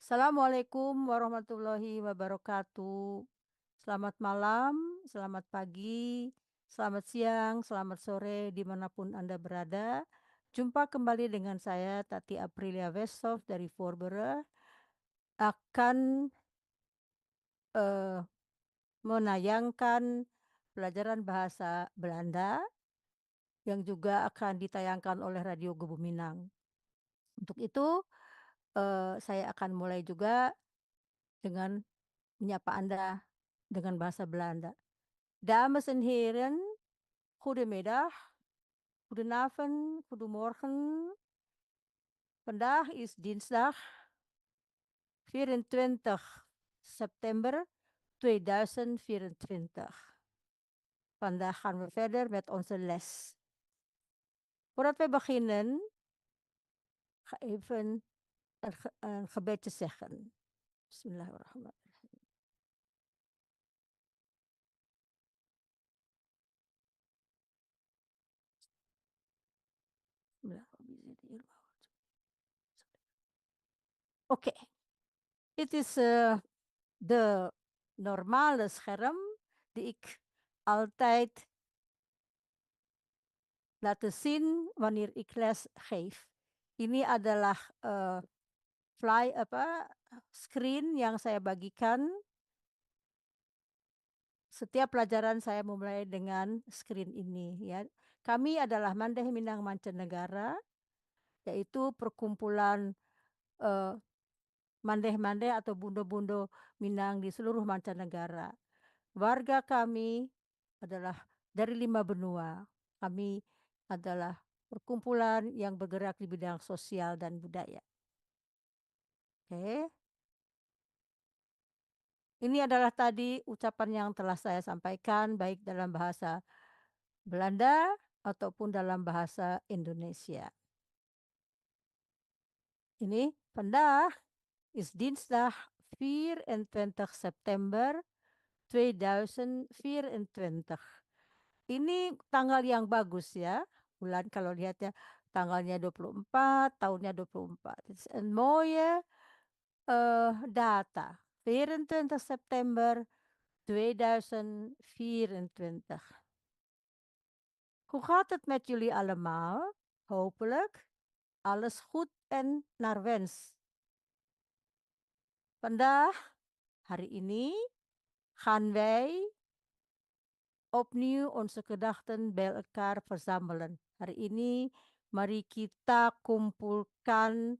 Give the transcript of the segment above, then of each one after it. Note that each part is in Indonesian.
Assalamualaikum warahmatullahi wabarakatuh. Selamat malam, selamat pagi, selamat siang, selamat sore, dimanapun Anda berada. Jumpa kembali dengan saya, Tati Aprilia Westhoff dari Voorburg, akan eh, menayangkan pelajaran bahasa Belanda yang juga akan ditayangkan oleh Radio Gebuminang. Untuk itu, saya akan mulai juga dengan menyapa Anda dengan bahasa Belanda. Dames en heren, goedemiddag, goedenavond, goedemorgen. Vandaag is dinsdag 24 september 2024. Vandaag gaan we verder met onze les. Voordat we beginnen, ga even een gebedje zeggen. Bismillahirrahmanirrahim. Oké, dit is de normale scherm die ik altijd laten zien wanneer ik les geef. Ini adalah screen yang saya bagikan. Setiap pelajaran saya memulai dengan screen ini ya. Kami adalah Mandeh Minang Mancanegara, yaitu perkumpulan mandeh-mandeh atau bundo-bundo Minang di seluruh mancanegara. Warga kami adalah dari 5 benua. Kami adalah perkumpulan yang bergerak di bidang sosial dan budaya. Oke. Ini adalah tadi ucapan yang telah saya sampaikan baik dalam bahasa Belanda ataupun dalam bahasa Indonesia. Ini vandaag is dinsdag 24 September 2024. Ini tanggal yang bagus ya. Bulan kalau lihat ya, tanggalnya 24, tahunnya 24. Het is een mooie data. 24 September 2024. Hoe gaat het met jullie allemaal? Hopelijk alles goed en naar wens. Vandaag, hari ini, gaan wij opnieuw onze gedachten bij elkaar verzamelen. Hari ini, mari kita kumpulkan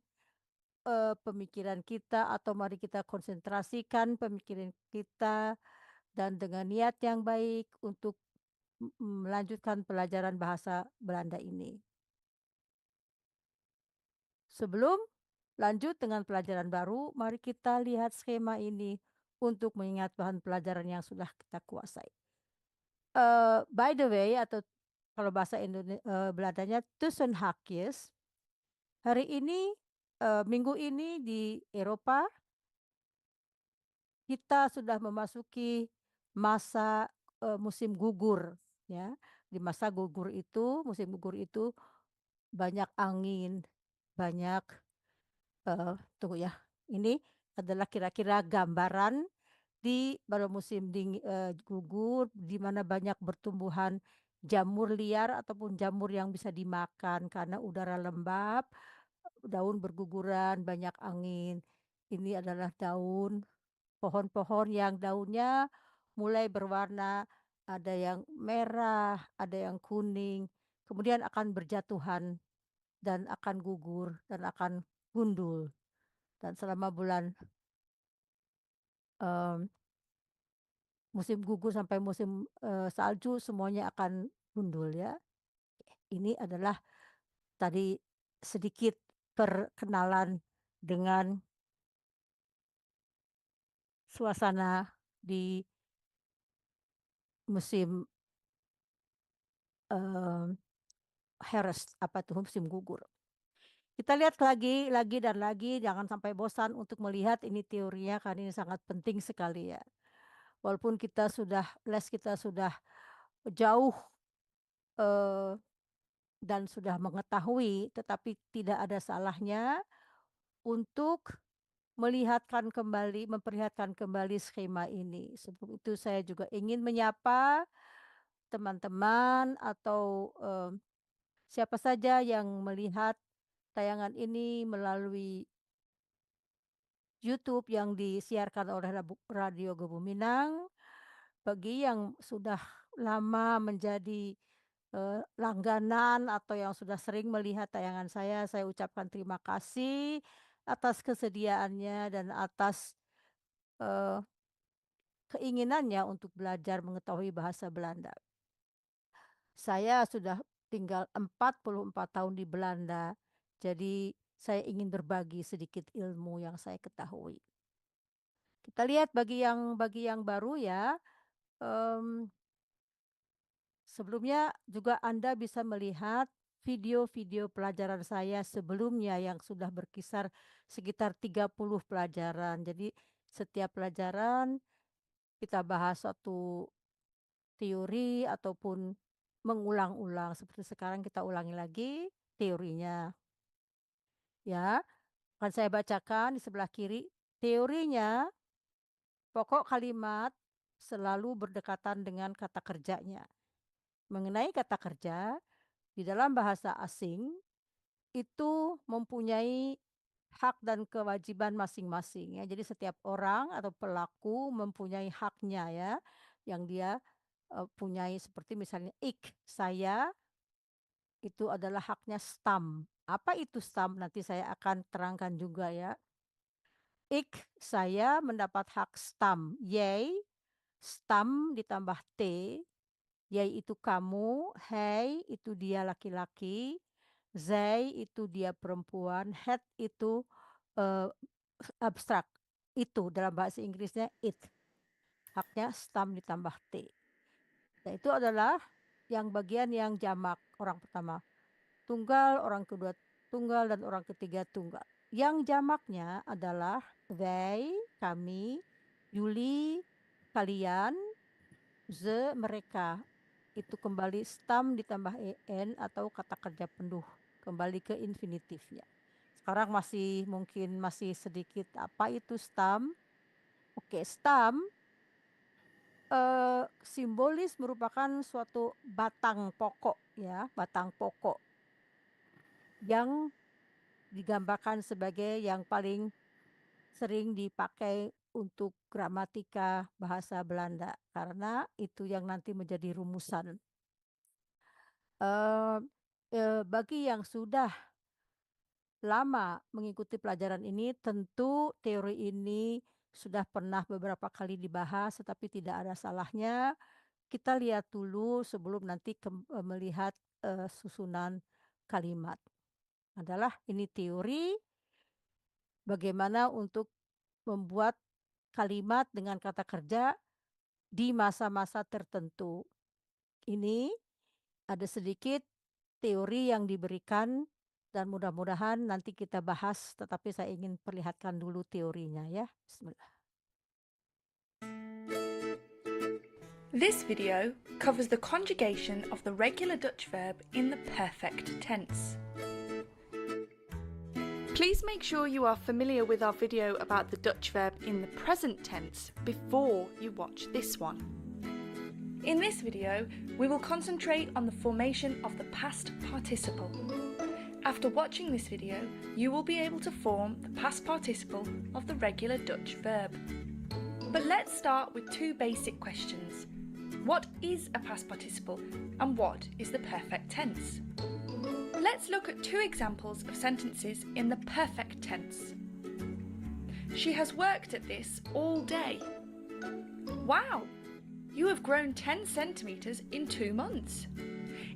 pemikiran kita atau mari kita konsentrasikan pemikiran kita dan dengan niat yang baik untuk melanjutkan pelajaran bahasa Belanda ini. Sebelum lanjut dengan pelajaran baru, mari kita lihat skema ini untuk mengingat bahan pelajaran yang sudah kita kuasai. By the way, atau kalau bahasa Belandanya tussen haakjes, hari ini, minggu ini di Eropa, kita sudah memasuki masa musim gugur. Ya. Di masa gugur itu, musim gugur itu banyak angin, banyak, tunggu ya, ini adalah kira-kira gambaran di pada musim gugur, di mana banyak bertumbuhan jamur liar ataupun jamur yang bisa dimakan karena udara lembab, daun berguguran, banyak angin. Ini adalah daun pohon-pohon yang daunnya mulai berwarna, ada yang merah, ada yang kuning, kemudian akan berjatuhan dan akan gugur dan akan gundul. Dan selama bulan musim gugur sampai musim salju semuanya akan gundul ya. Ini adalah tadi sedikit perkenalan dengan suasana di musim herfst, apa tuh musim gugur. Kita lihat lagi dan lagi, jangan sampai bosan untuk melihat ini teorinya karena ini sangat penting sekali ya. Walaupun les kita sudah jauh dan sudah mengetahui, tetapi tidak ada salahnya untuk memperlihatkan kembali skema ini. Sebelum itu saya juga ingin menyapa teman-teman atau siapa saja yang melihat tayangan ini melalui YouTube yang disiarkan oleh Radio Gebuminang. Bagi yang sudah lama menjadi langganan atau yang sudah sering melihat tayangan saya ucapkan terima kasih atas kesediaannya dan atas eh, keinginannya untuk belajar mengetahui bahasa Belanda. Saya sudah tinggal 44 tahun di Belanda, jadi saya ingin berbagi sedikit ilmu yang saya ketahui. Kita lihat bagi yang baru ya. Sebelumnya juga Anda bisa melihat video-video pelajaran saya sebelumnya yang sudah berkisar sekitar 30 pelajaran. Jadi setiap pelajaran kita bahas satu teori ataupun mengulang-ulang. Seperti sekarang kita ulangi lagi teorinya. Ya, akan saya bacakan di sebelah kiri. Teorinya, pokok kalimat selalu berdekatan dengan kata kerjanya. Mengenai kata kerja, di dalam bahasa asing itu mempunyai hak dan kewajiban masing-masing ya. Jadi setiap orang atau pelaku mempunyai haknya ya yang dia punyai, seperti misalnya saya itu adalah haknya stam. Apa itu stam? Nanti saya akan terangkan juga ya. Saya mendapat hak stam. Stam ditambah T. Yai itu kamu, hey itu dia laki-laki, zij itu dia perempuan, het itu abstrak. Itu dalam bahasa Inggrisnya it. Haknya stam ditambah T. Dan itu adalah yang bagian yang jamak, orang pertama tunggal, orang kedua tunggal, dan orang ketiga tunggal. Yang jamaknya adalah wij, kami, jullie, kalian, ze, mereka. Itu kembali stam ditambah en atau kata kerja penuh, kembali ke infinitifnya. Sekarang mungkin masih sedikit apa itu stam. Oke, stam simbolis merupakan suatu batang pokok ya, batang pokok yang digambarkan sebagai yang paling sering dipakai untuk gramatika bahasa Belanda karena itu yang nanti menjadi rumusan. Bagi yang sudah lama mengikuti pelajaran ini, tentu teori ini sudah pernah beberapa kali dibahas, tetapi tidak ada salahnya kita lihat dulu sebelum nanti melihat susunan kalimat. Adalah ini teori bagaimana untuk membuat kalimat dengan kata kerja di masa-masa tertentu. Ini ada sedikit teori yang diberikan dan mudah-mudahan nanti kita bahas, tetapi saya ingin perlihatkan dulu teorinya ya. Bismillah. This video covers the conjugation of the regular Dutch verb in the perfect tense. Please make sure you are familiar with our video about the Dutch verb in the present tense before you watch this one. In this video, we will concentrate on the formation of the past participle. After watching this video, you will be able to form the past participle of the regular Dutch verb. But let's start with two basic questions. What is a past participle and what is the perfect tense? Let's look at two examples of sentences in the perfect tense. She has worked at this all day. Wow! You have grown 10 centimetres in 2 months.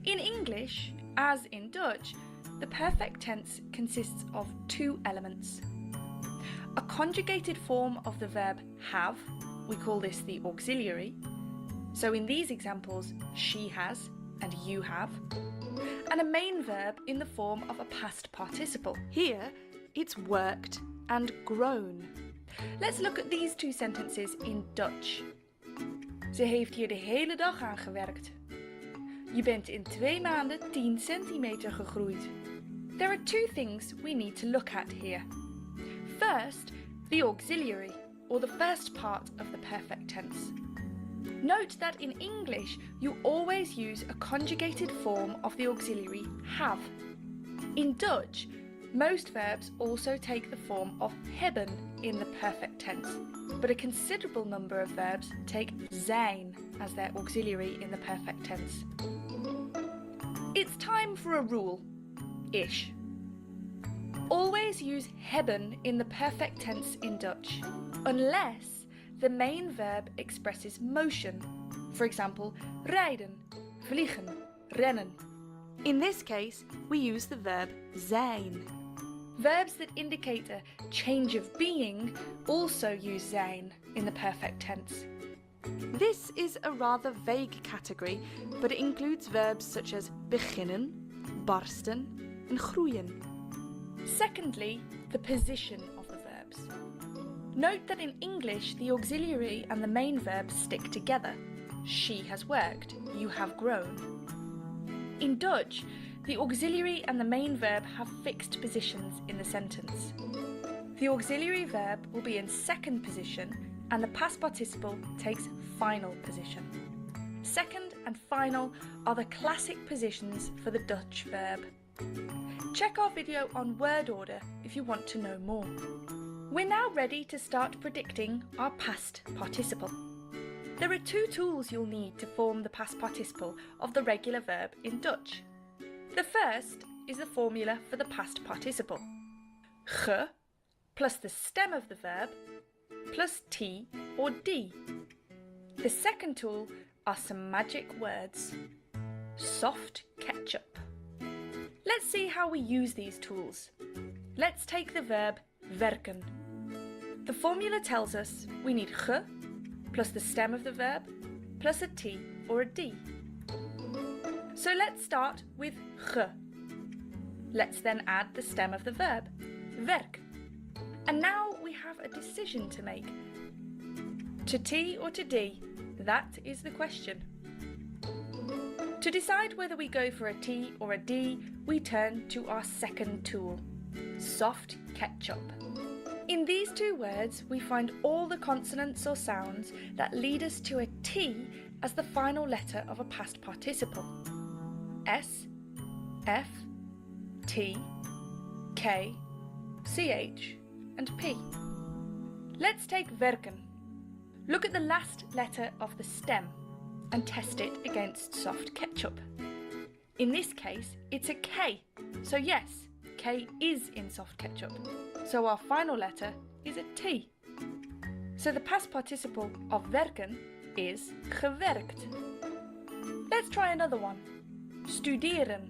In English, as in Dutch, the perfect tense consists of two elements. A conjugated form of the verb have, we call this the auxiliary. So in these examples, she has and you have. And a main verb in the form of a past participle. Here, it's worked and grown. Let's look at these two sentences in Dutch. Ze heeft hier de hele dag aan gewerkt. Je bent in 2 maanden 10 centimeter gegroeid. There are two things we need to look at here. First, the auxiliary, or the first part of the perfect tense. Note that in English you always use a conjugated form of the auxiliary have. In Dutch, most verbs also take the form of hebben in the perfect tense, but a considerable number of verbs take zijn as their auxiliary in the perfect tense. It's time for a rule, ish. Always use hebben in the perfect tense in Dutch, unless the main verb expresses motion. For example, rijden, vliegen, rennen. In this case, we use the verb zijn. Verbs that indicate a change of being also use zijn in the perfect tense. This is a rather vague category, but it includes verbs such as beginnen, barsten, and groeien. Secondly, the position of the verbs. Note that in English, the auxiliary and the main verb stick together. She has worked, you have grown. In Dutch, the auxiliary and the main verb have fixed positions in the sentence. The auxiliary verb will be in second position and the past participle takes final position. Second and final are the classic positions for the Dutch verb. Check our video on word order if you want to know more. We're now ready to start predicting our past participle. There are two tools you'll need to form the past participle of the regular verb in Dutch. The first is the formula for the past participle. Ge plus the stem of the verb plus t or d. The second tool are some magic words. Soft ketchup. Let's see how we use these tools. Let's take the verb werken. The formula tells us we need ge plus the stem of the verb plus a t or a d. So let's start with ge. Let's then add the stem of the verb, werk. And now we have a decision to make. To t or to d, that is the question. To decide whether we go for a T or a D, we turn to our second tool, soft ketchup. In these two words, we find all the consonants or sounds that lead us to a T as the final letter of a past participle. S, F, T, K, CH, and P. Let's take werken. Look at the last letter of the stem and test it against soft ketchup. In this case, it's a K, so yes, K is in soft ketchup, so our final letter is a T. So the past participle of werken is gewerkt. Let's try another one, studeren.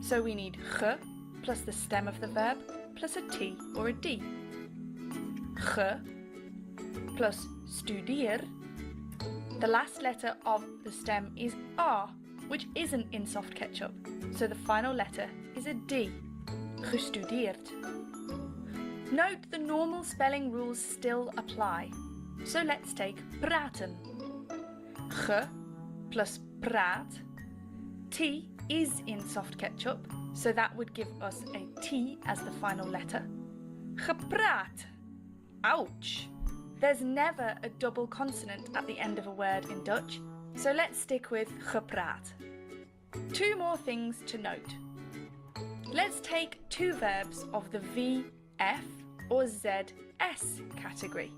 So we need ge plus the stem of the verb plus a T or a D. Ge plus studeer. The last letter of the stem is R, which isn't in soft ketchup, so the final letter is a D, gestudeerd. Note the normal spelling rules still apply, so let's take praten. Ge plus praat. T is in soft ketchup, so that would give us a T as the final letter. Gepraat. Ouch! There's never a double consonant at the end of a word in Dutch, so let's stick with gepraat. Two more things to note. Let's take two verbs of the V, F or ZS category.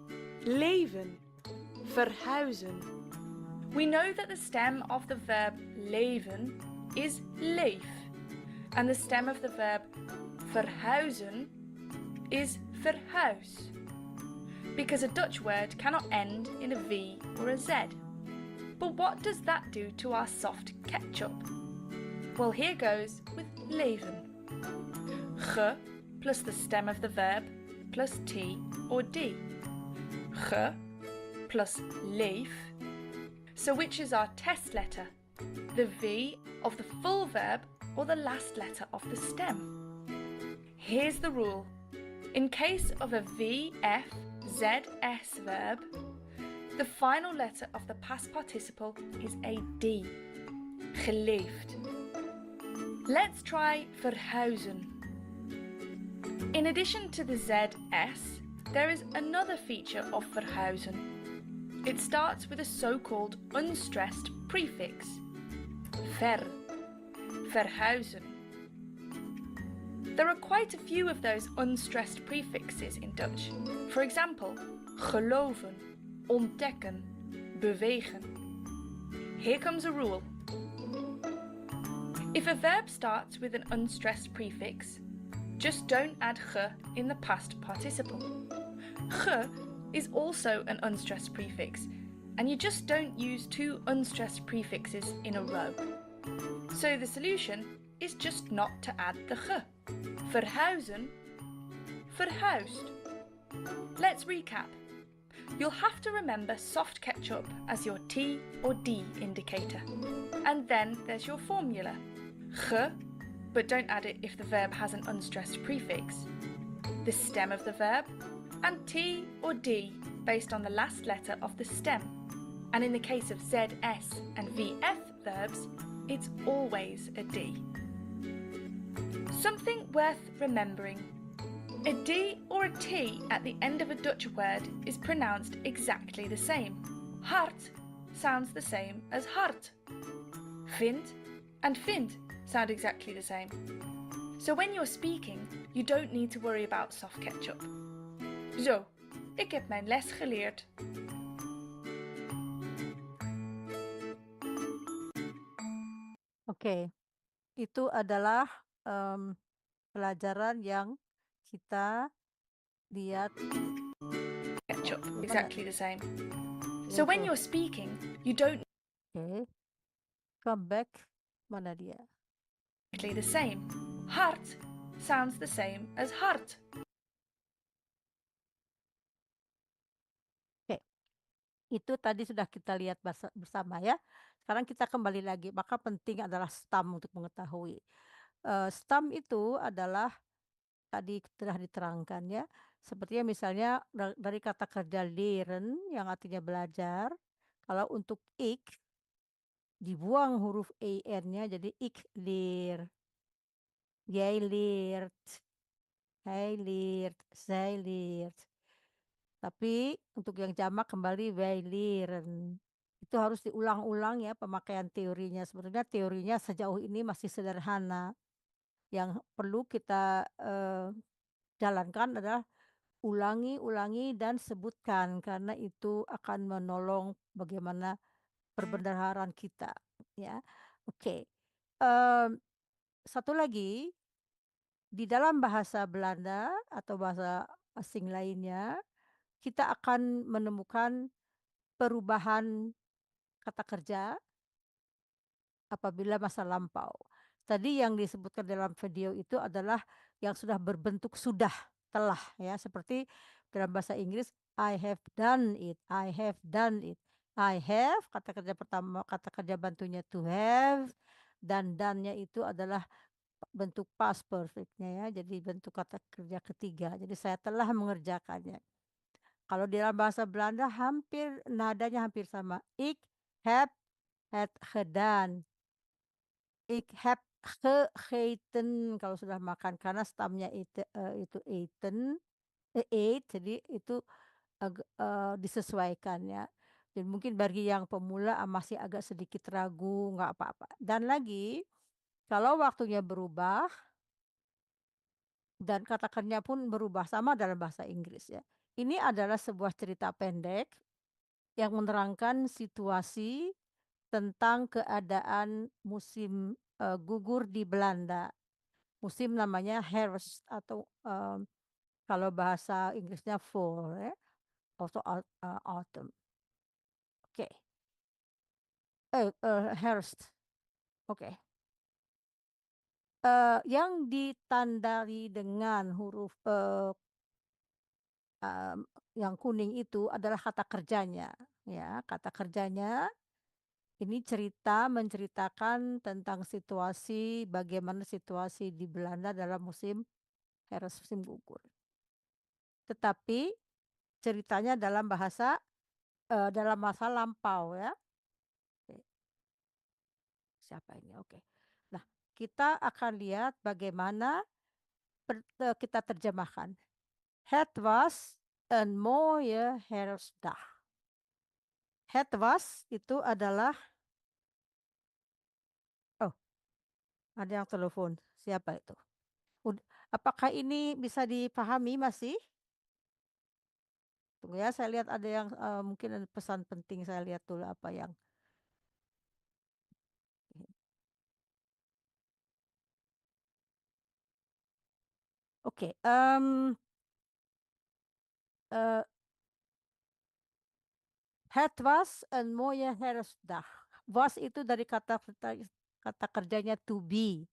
Leven, verhuizen. We know that the stem of the verb leven is leef, and the stem of the verb verhuizen is verhuis, because a Dutch word cannot end in a V or a Z. But what does that do to our soft ketchup? Well, here goes with leven. Ge plus the stem of the verb plus T or D. Ge plus leef. So which is our test letter? The V of the full verb or the last letter of the stem? Here's the rule. In case of a VFZS verb, the final letter of the past participle is a D. Geleefd. Let's try verhuizen. In addition to the ZS, There is another feature of verhuizen. It starts with a so-called unstressed prefix. Ver. Verhuizen. There are quite a few of those unstressed prefixes in Dutch. For example, geloven, ontdekken, bewegen. Here comes a rule. If a verb starts with an unstressed prefix, just don't add ge in the past participle. Ge is also an unstressed prefix, and you just don't use two unstressed prefixes in a row. So the solution is just not to add the ge. Verhuizen, verhuisd. Let's recap. You'll have to remember soft ketchup as your T or D indicator. And then there's your formula. Ge, but don't add it if the verb has an unstressed prefix. The stem of the verb, and T or D based on the last letter of the stem. And in the case of ZS and VF verbs, it's always a D. Something worth remembering. A D or a T at the end of a Dutch word is pronounced exactly the same. Hart sounds the same as hart. Vind and vind sound exactly the same. So when you're speaking, you don't need to worry about soft ketchup. Zo, ik heb mijn les geleerd. Oke, itu adalah pelajaran yang kita lihat. Ketchup, exactly the same. So when you're speaking, you don't Oke, come back. Mana dia? exactly the same. Hart sounds the same as hart. Itu tadi sudah kita lihat bersama ya. Sekarang kita kembali lagi, maka penting adalah stam untuk mengetahui. Stam itu adalah tadi telah diterangkan ya, sepertinya misalnya dari kata kerja leren yang artinya belajar, kalau untuk ik dibuang huruf en-nya jadi ik leer, jij leert, hij leert, zij leert. Tapi untuk yang jamak kembali wij leren. Itu harus diulang-ulang ya pemakaian teorinya. Sebenarnya teorinya sejauh ini masih sederhana. Yang perlu kita jalankan adalah ulangi, ulangi dan sebutkan karena itu akan menolong bagaimana perbendaharaan kita ya. Oke. Satu lagi di dalam bahasa Belanda atau bahasa asing lainnya kita akan menemukan perubahan kata kerja apabila masa lampau. Tadi yang disebutkan dalam video itu adalah yang sudah berbentuk sudah, telah ya, seperti dalam bahasa Inggris I have done it, I have done it. I have kata kerja pertama, kata kerja bantunya to have, dan done-nya itu adalah bentuk past perfect-nya ya. Jadi bentuk kata kerja ketiga. Jadi saya telah mengerjakannya. Kalau di dalam bahasa Belanda hampir nadanya hampir sama. Ik heb het gedaan. Ik heb gegeten kalau sudah makan karena stamnya itu eten, ate, jadi itu disesuaikan ya. Dan mungkin bagi yang pemula masih agak sedikit ragu, nggak apa-apa. Dan lagi kalau waktunya berubah dan katakannya pun berubah sama dalam bahasa Inggris ya. Ini adalah sebuah cerita pendek yang menerangkan situasi tentang keadaan musim gugur di Belanda. Musim namanya herfst atau kalau bahasa Inggrisnya fall ya, atau autumn. Oke. Herfst. Oke. Yang ditandai dengan huruf yang kuning itu adalah kata kerjanya ya, kata kerjanya ini menceritakan tentang situasi bagaimana situasi di Belanda dalam musim herfst, musim gugur. Tetapi ceritanya dalam bahasa dalam masa lampau ya. Oke. Siapa ini? Oke. Nah, kita akan lihat bagaimana kita terjemahkan. Het was een mooie herfstdag. Het was itu adalah, oh, ada yang telepon. Siapa itu? Apakah ini bisa dipahami masih? Tunggu ya, saya lihat ada yang mungkin ada pesan penting. Saya lihat dulu apa yang. Oke, eh, het was een mooie herfstdag. Was itu dari kata kerjanya to be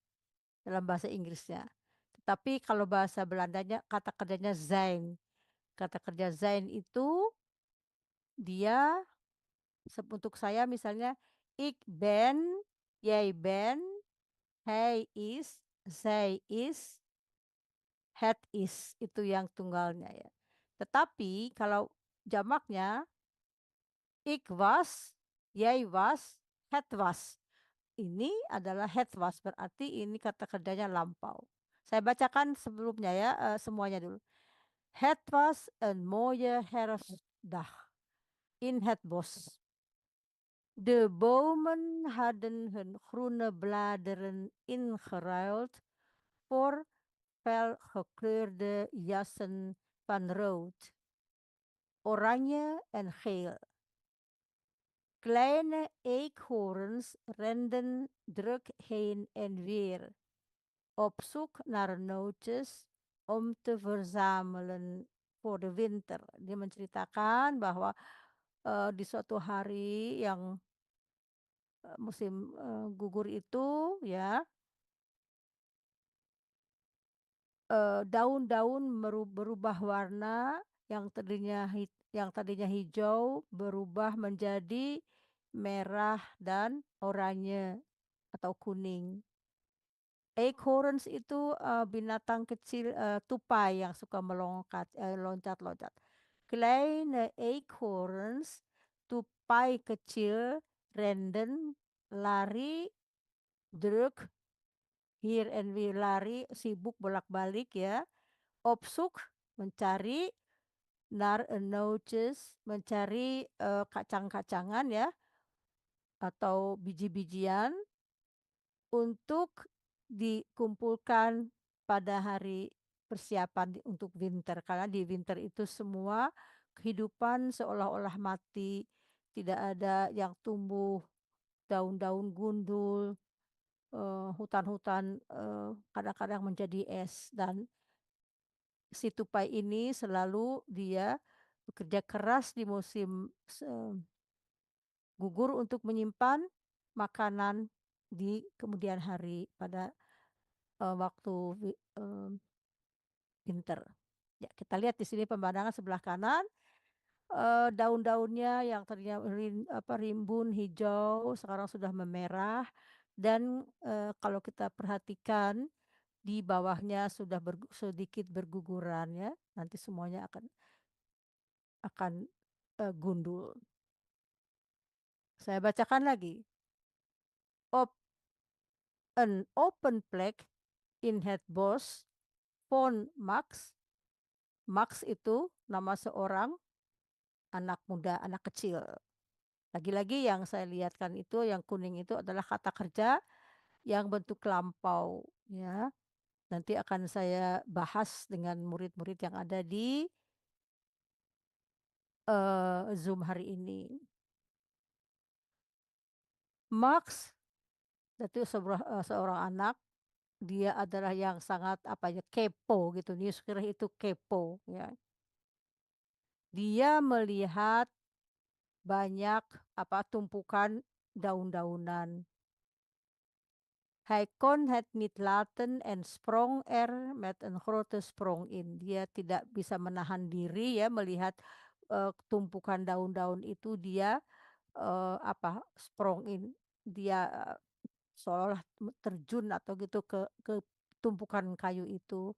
dalam bahasa Inggrisnya. Tetapi kalau bahasa Belandanya kata kerjanya zijn. Kata kerja zijn itu dia untuk saya misalnya ik ben, jij ben, hij is, zij is, het is itu yang tunggalnya ya. Tetapi kalau jamaknya ik was, jij was, het was. Ini adalah het was berarti ini kata kerjanya lampau. Saya bacakan sebelumnya ya semuanya dulu. Het was een mooie herfstdag in het bos. De bomen hadden hun groene bladeren ingeruild voor fel gekleurde jassen van rood, oranje en geel. Kleine eekhoorns renden druk heen en weer op zoek naar nootjes om te verzamelen voor de winter. Dia menceritakan bahwa di suatu hari yang musim gugur itu ya daun-daun berubah warna yang tadinya hijau berubah menjadi merah dan oranye atau kuning. Acorns itu binatang kecil tupai yang suka loncat-loncat. Kleine acorns, tupai kecil, renden, lari, druk, here and we lari, sibuk bolak-balik ya. Opsuk, mencari, naar nootjes, mencari kacang-kacangan ya, atau biji-bijian untuk dikumpulkan pada hari persiapan untuk winter. Karena di winter itu semua kehidupan seolah-olah mati, tidak ada yang tumbuh, daun-daun gundul, hutan-hutan kadang-kadang menjadi es. Dan si tupai ini selalu dia bekerja keras di musim gugur untuk menyimpan makanan di kemudian hari pada waktu winter. Ya, kita lihat di sini pemandangan sebelah kanan, daun-daunnya yang tadinya rimbun hijau sekarang sudah memerah dan kalau kita perhatikan di bawahnya sudah sedikit berguguran ya. Nanti semuanya akan gundul. Saya bacakan lagi. An open plek in het bos von Max. Max itu nama seorang anak muda, anak kecil. Lagi-lagi yang saya lihatkan itu, yang kuning itu adalah kata kerja yang bentuk lampau. Ya, nanti akan saya bahas dengan murid-murid yang ada di Zoom hari ini. Max itu seorang anak, dia adalah yang sangat apa ya kepo gitu. Newsgirl itu kepo ya. Dia melihat banyak apa tumpukan daun-daunan. Hij kon het niet laten en sprong er met een grote sprong in. Dia tidak bisa menahan diri ya melihat tumpukan daun-daun itu dia apa sprong in. Dia seolah terjun atau gitu ke tumpukan kayu itu.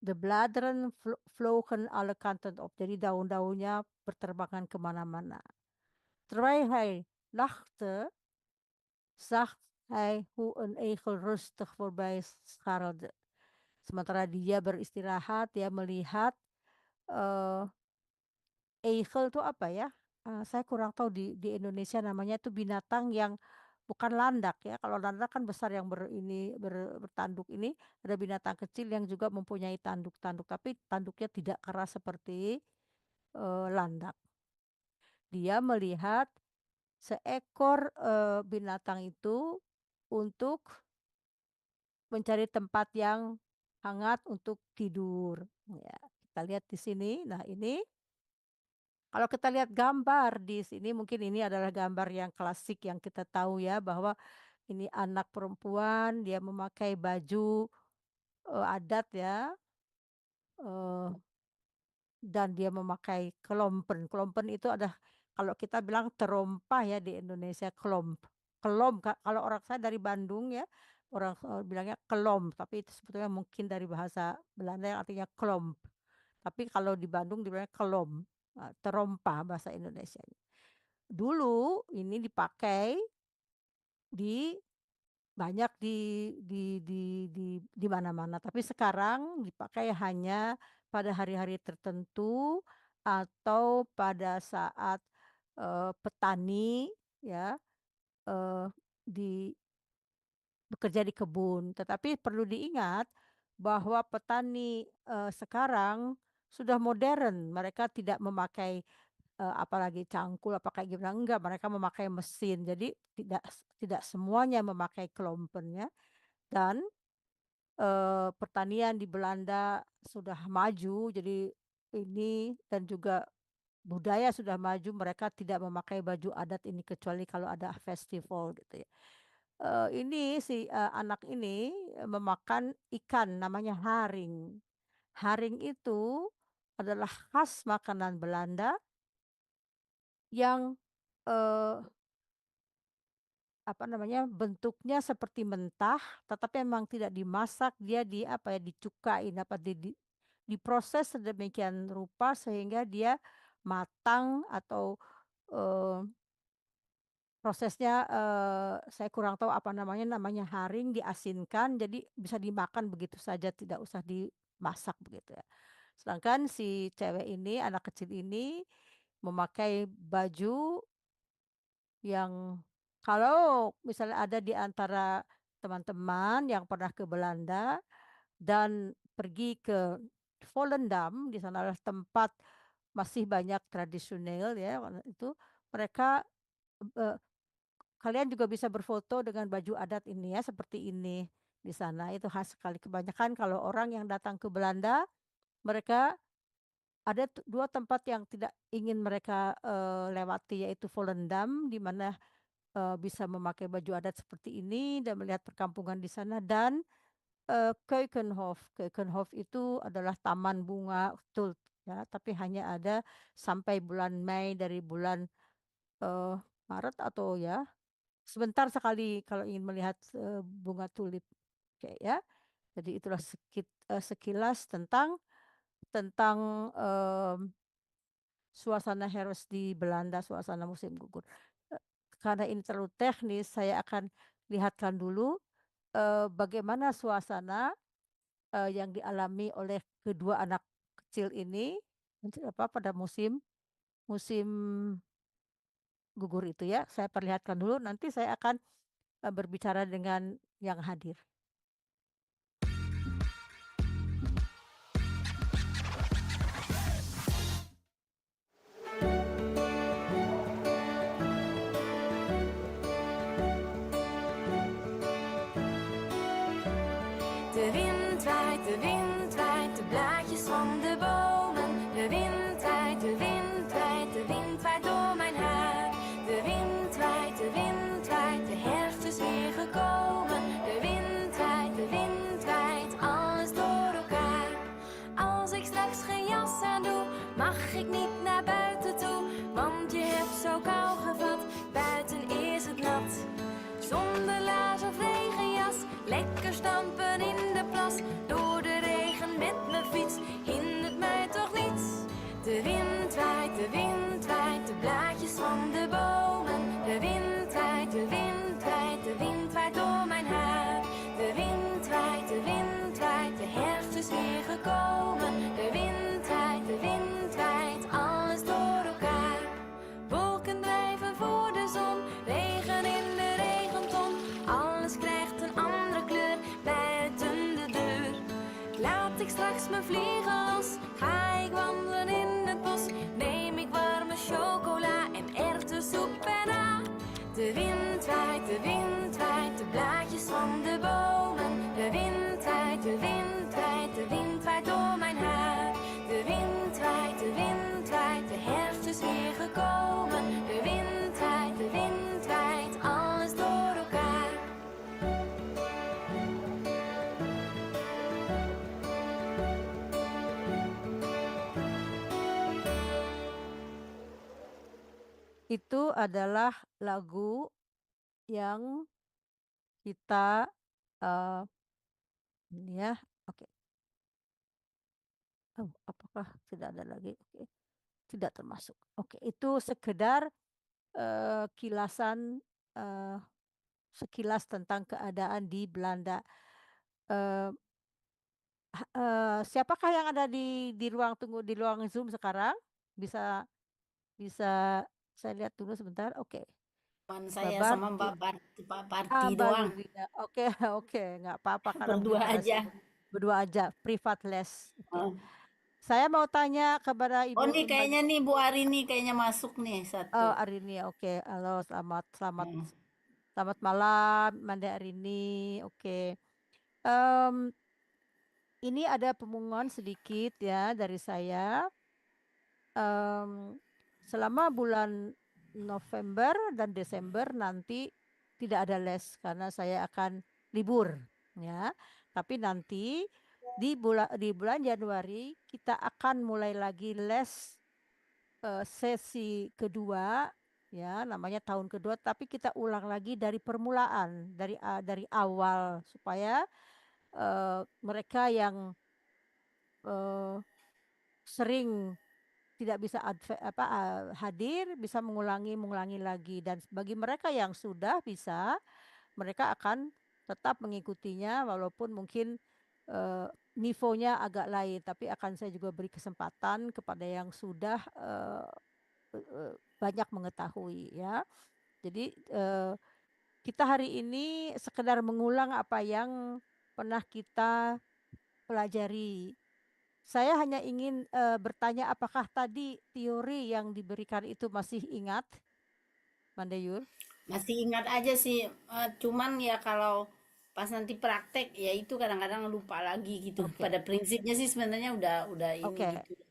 The bladeren vlogen alle kanten op. Jadi daun-daunnya berterbangan kemana-mana. Terwijl hij lachte, zag hij hoe een egel rustig voorbij scharrelde. Sementara dia beristirahat, dia melihat eee, Eiffel tuh apa ya, saya kurang tahu di Indonesia namanya tuh binatang yang bukan landak ya, kalau landak kan besar yang bertanduk ini, ada binatang kecil yang juga mempunyai tanduk-tanduk, tapi tanduknya tidak keras seperti, landak. Dia melihat seekor, binatang itu untuk mencari tempat yang hangat untuk tidur, ya. Kita lihat di sini, nah ini kalau kita lihat gambar di sini, mungkin ini adalah gambar yang klasik yang kita tahu ya, bahwa ini anak perempuan, dia memakai baju, adat ya, eee, dan dia memakai kelompen. Kelompen itu adalah kalau kita bilang terompah ya di Indonesia, kelom, kalau orang saya dari Bandung ya, orang, bilangnya kelom, tapi itu sebetulnya mungkin dari bahasa Belanda yang artinya klomp. Tapi kalau di Bandung dibilangnya kelom, terompah bahasa Indonesianya. Dulu ini dipakai di banyak di mana-mana, tapi sekarang dipakai hanya pada hari-hari tertentu atau pada saat, petani ya, eee, di bekerja di kebun. Tetapi perlu diingat bahwa petani, sekarang sudah modern, mereka tidak memakai apalagi cangkul apa kayak gimana, enggak, mereka memakai mesin. Jadi tidak semuanya memakai klompen ya, dan, pertanian di Belanda sudah maju, jadi ini dan juga budaya sudah maju, mereka tidak memakai baju adat ini kecuali kalau ada festival gitu ya. Ini si, anak ini, memakan ikan namanya haring. Haring itu adalah khas makanan Belanda yang, eee apa namanya, bentuknya seperti mentah, tetapi memang tidak dimasak, dia apa ya, dicukain, diproses sedemikian rupa sehingga dia matang atau, eee, prosesnya, saya kurang tahu apa namanya haring diasinkan, jadi bisa dimakan begitu saja, tidak usah dimasak begitu ya. Sedangkan si cewek ini, anak kecil ini memakai baju yang kalau misalnya ada di antara teman-teman yang pernah ke Belanda dan pergi ke Volendam, di sana adalah tempat masih banyak tradisional ya, itu mereka, eee, kalian juga bisa berfoto dengan baju adat ini ya, seperti ini di sana, itu khas sekali. Kebanyakan kalau orang yang datang ke Belanda, mereka ada 2 tempat yang tidak ingin mereka, lewati, yaitu Volendam, di mana bisa memakai baju adat seperti ini dan melihat perkampungan di sana, dan, Keukenhof. Keukenhof itu adalah taman bunga Tulp ya, tapi hanya ada sampai bulan Mei, dari bulan, eee, Maret atau ya, sebentar sekali kalau ingin melihat, bunga tulip, kayak ya. Jadi itulah sekilas tentang, suasana Heros di Belanda, suasana musim gugur. Eee, karena ini terlalu teknis, saya akan lihatkan dulu, bagaimana suasana, yang dialami oleh kedua anak kecil ini, pada musim musim gugur itu ya. Saya perlihatkan dulu, nanti saya akan, berbicara dengan yang hadir. De wind waait de blaadjes van de bomen. De wind waait, de wind waait door mijn haar. De wind waait, de herfst is weer gekomen. De wind waait, alles door elkaar. Als ik straks geen jas aan doe, mag ik niet naar buiten toe. Want je hebt zo kou gevat, buiten is het nat. Zonder laars of regenjas, lekker stampen in de plas. Door de regen met mijn fiets, hindert mij toch niets. De wind waait, de blaadjes van de bomen. De wind waait, de wind waait, de wind waait door mijn haar. De wind waait, de herfst is weer gekomen. De wind waait, de wind ik straks mijn vliegels? Ga ik wandelen in het bos? Neem ik warme chocola en erwtensoep erna? De wind waait de blaadjes van de bomen. De wind waait, de wind waait, de wind waait door mijn haar. De wind waait, de herfst is weer gekomen. De wind waait, alles door elkaar. Itu adalah lagu yang kita ini ya. Oke. Oh, apakah tidak ada lagi? Oke. Tidak termasuk. Oke, itu sekedar kilasan sekilas tentang keadaan di Belanda. Eh, siapakah yang ada di ruang tunggu di ruang Zoom sekarang? Bisa bisa saya lihat dulu sebentar. Oke. Teman saya Babar, sama Pak Parti Mbak doang, Nurdina. Oke, oke, nggak apa-apa karena mungkin berdua karena aja. berdua aja, private les. Oke. Oh, Saya mau tanya kepada oh Ibu nih kayaknya nih Bu Arini kayaknya masuk nih satu. Arini. Oke, halo, selamat selamat Hmm. selamat malam, Manda Arini. Oke. Em, ini ada pengumuman sedikit ya dari saya. Selama bulan November dan Desember nanti tidak ada les karena saya akan libur ya. Tapi nanti di bulan Januari kita akan mulai lagi les sesi kedua ya, namanya tahun kedua, tapi kita ulang lagi dari permulaan, dari awal supaya mereka yang sering tidak bisa hadir bisa mengulangi lagi, dan bagi mereka yang sudah bisa, mereka akan tetap mengikutinya walaupun mungkin nivonya agak lain, tapi akan saya juga beri kesempatan kepada yang sudah banyak mengetahui ya. Jadi kita hari ini sekedar mengulang apa yang pernah kita pelajari. Saya hanya ingin bertanya apakah tadi teori yang diberikan itu masih ingat, Mandayur? Masih ingat aja sih, cuman ya kalau pas nanti praktek ya itu kadang-kadang lupa lagi gitu. Oke, Pada prinsipnya sih sebenarnya udah ini oke. gitu.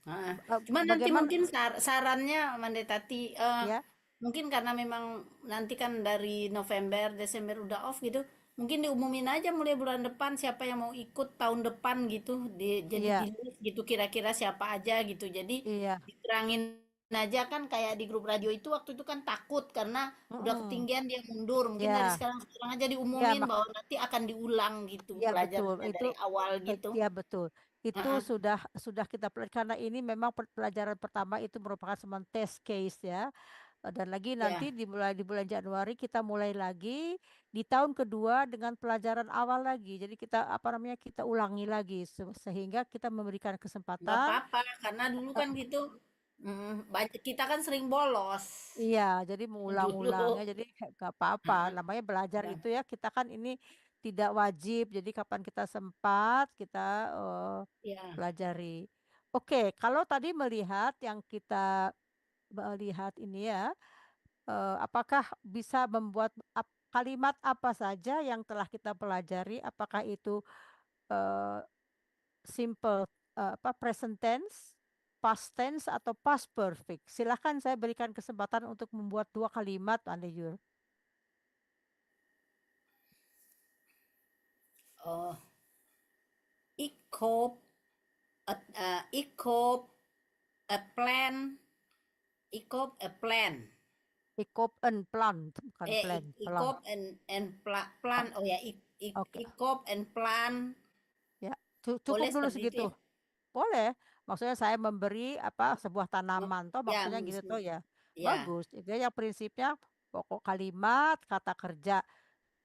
Heeh. Cuman nanti Bagaimana mungkin sarannya Mandetati, ya? mungkin karena memang nanti kan dari November, Desember udah off gitu, mungkin diumumin aja mulai bulan depan siapa yang mau ikut tahun depan gitu, jadi Iya, di list gitu kira-kira siapa aja gitu. Jadi iya. diterangin aja kan kayak di grup radio itu waktu itu kan takut karena udah Mm-mm. ketinggian dia mundur. Mungkin dari Ya, sekarang sekarang aja ya, diumumin bahwa nanti akan diulang gitu ya betul. pelajarannya Itu dari awal gitu. ya betul. Itu Heeh, sudah kita pelajari karena ini memang pelajaran pertama itu merupakan semacam test case ya. Dan lagi ya. nanti di bulan Januari kita mulai lagi di tahun kedua dengan pelajaran awal lagi. Jadi kita apa namanya kita ulangi lagi sehingga kita memberikan Nggak kesempatan. apa-apa, karena dulu eh, kan gitu, kita kan sering bolos iya, jadi mengulang-ulangnya. dulu. Jadi nggak apa-apa. Heeh, Namanya belajar udah, itu ya kita kan ini tidak wajib. Jadi kapan kita sempat kita ya. pelajari. Oke, kalau tadi melihat yang kita lihat ini ya. Apakah bisa membuat kalimat apa saja yang telah kita pelajari, apakah itu eh, simple present tense, past tense atau past perfect? Silahkan saya berikan kesempatan untuk membuat dua kalimat, Anda Yur. Oh, ik koop, ik koop een plan, ik koop een plan. Ikop en plan, bukan plan, Ik plan. koop een plan, Oh, oh ya, oke, ik koop een plan. ya. Cukup Boleh dulu seperti itu segitu. ya? Boleh. Maksudnya saya memberi sebuah Oh, tanaman toh ya, maksudnya gitu toh ya. ya, Bagus. Itu yang prinsipnya pokok kalimat, kata kerja.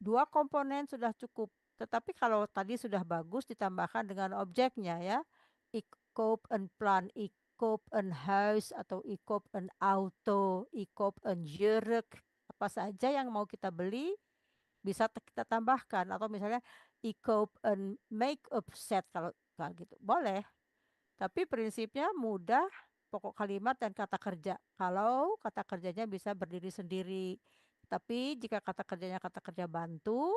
Dua komponen sudah cukup. Tetapi kalau tadi sudah bagus ditambahkan dengan objeknya ya. Ik koop een plan, ik koop een huis atau ik koop een auto, ik koop een jurk. Apa saja yang mau kita beli bisa kita tambahkan atau misalnya ik koop een make-up set kalau suka gitu. Boleh. Tapi prinsipnya mudah, pokok kalimat dan kata kerja. Kalau kata kerjanya bisa berdiri sendiri. Tapi jika kata kerjanya kata kerja bantu,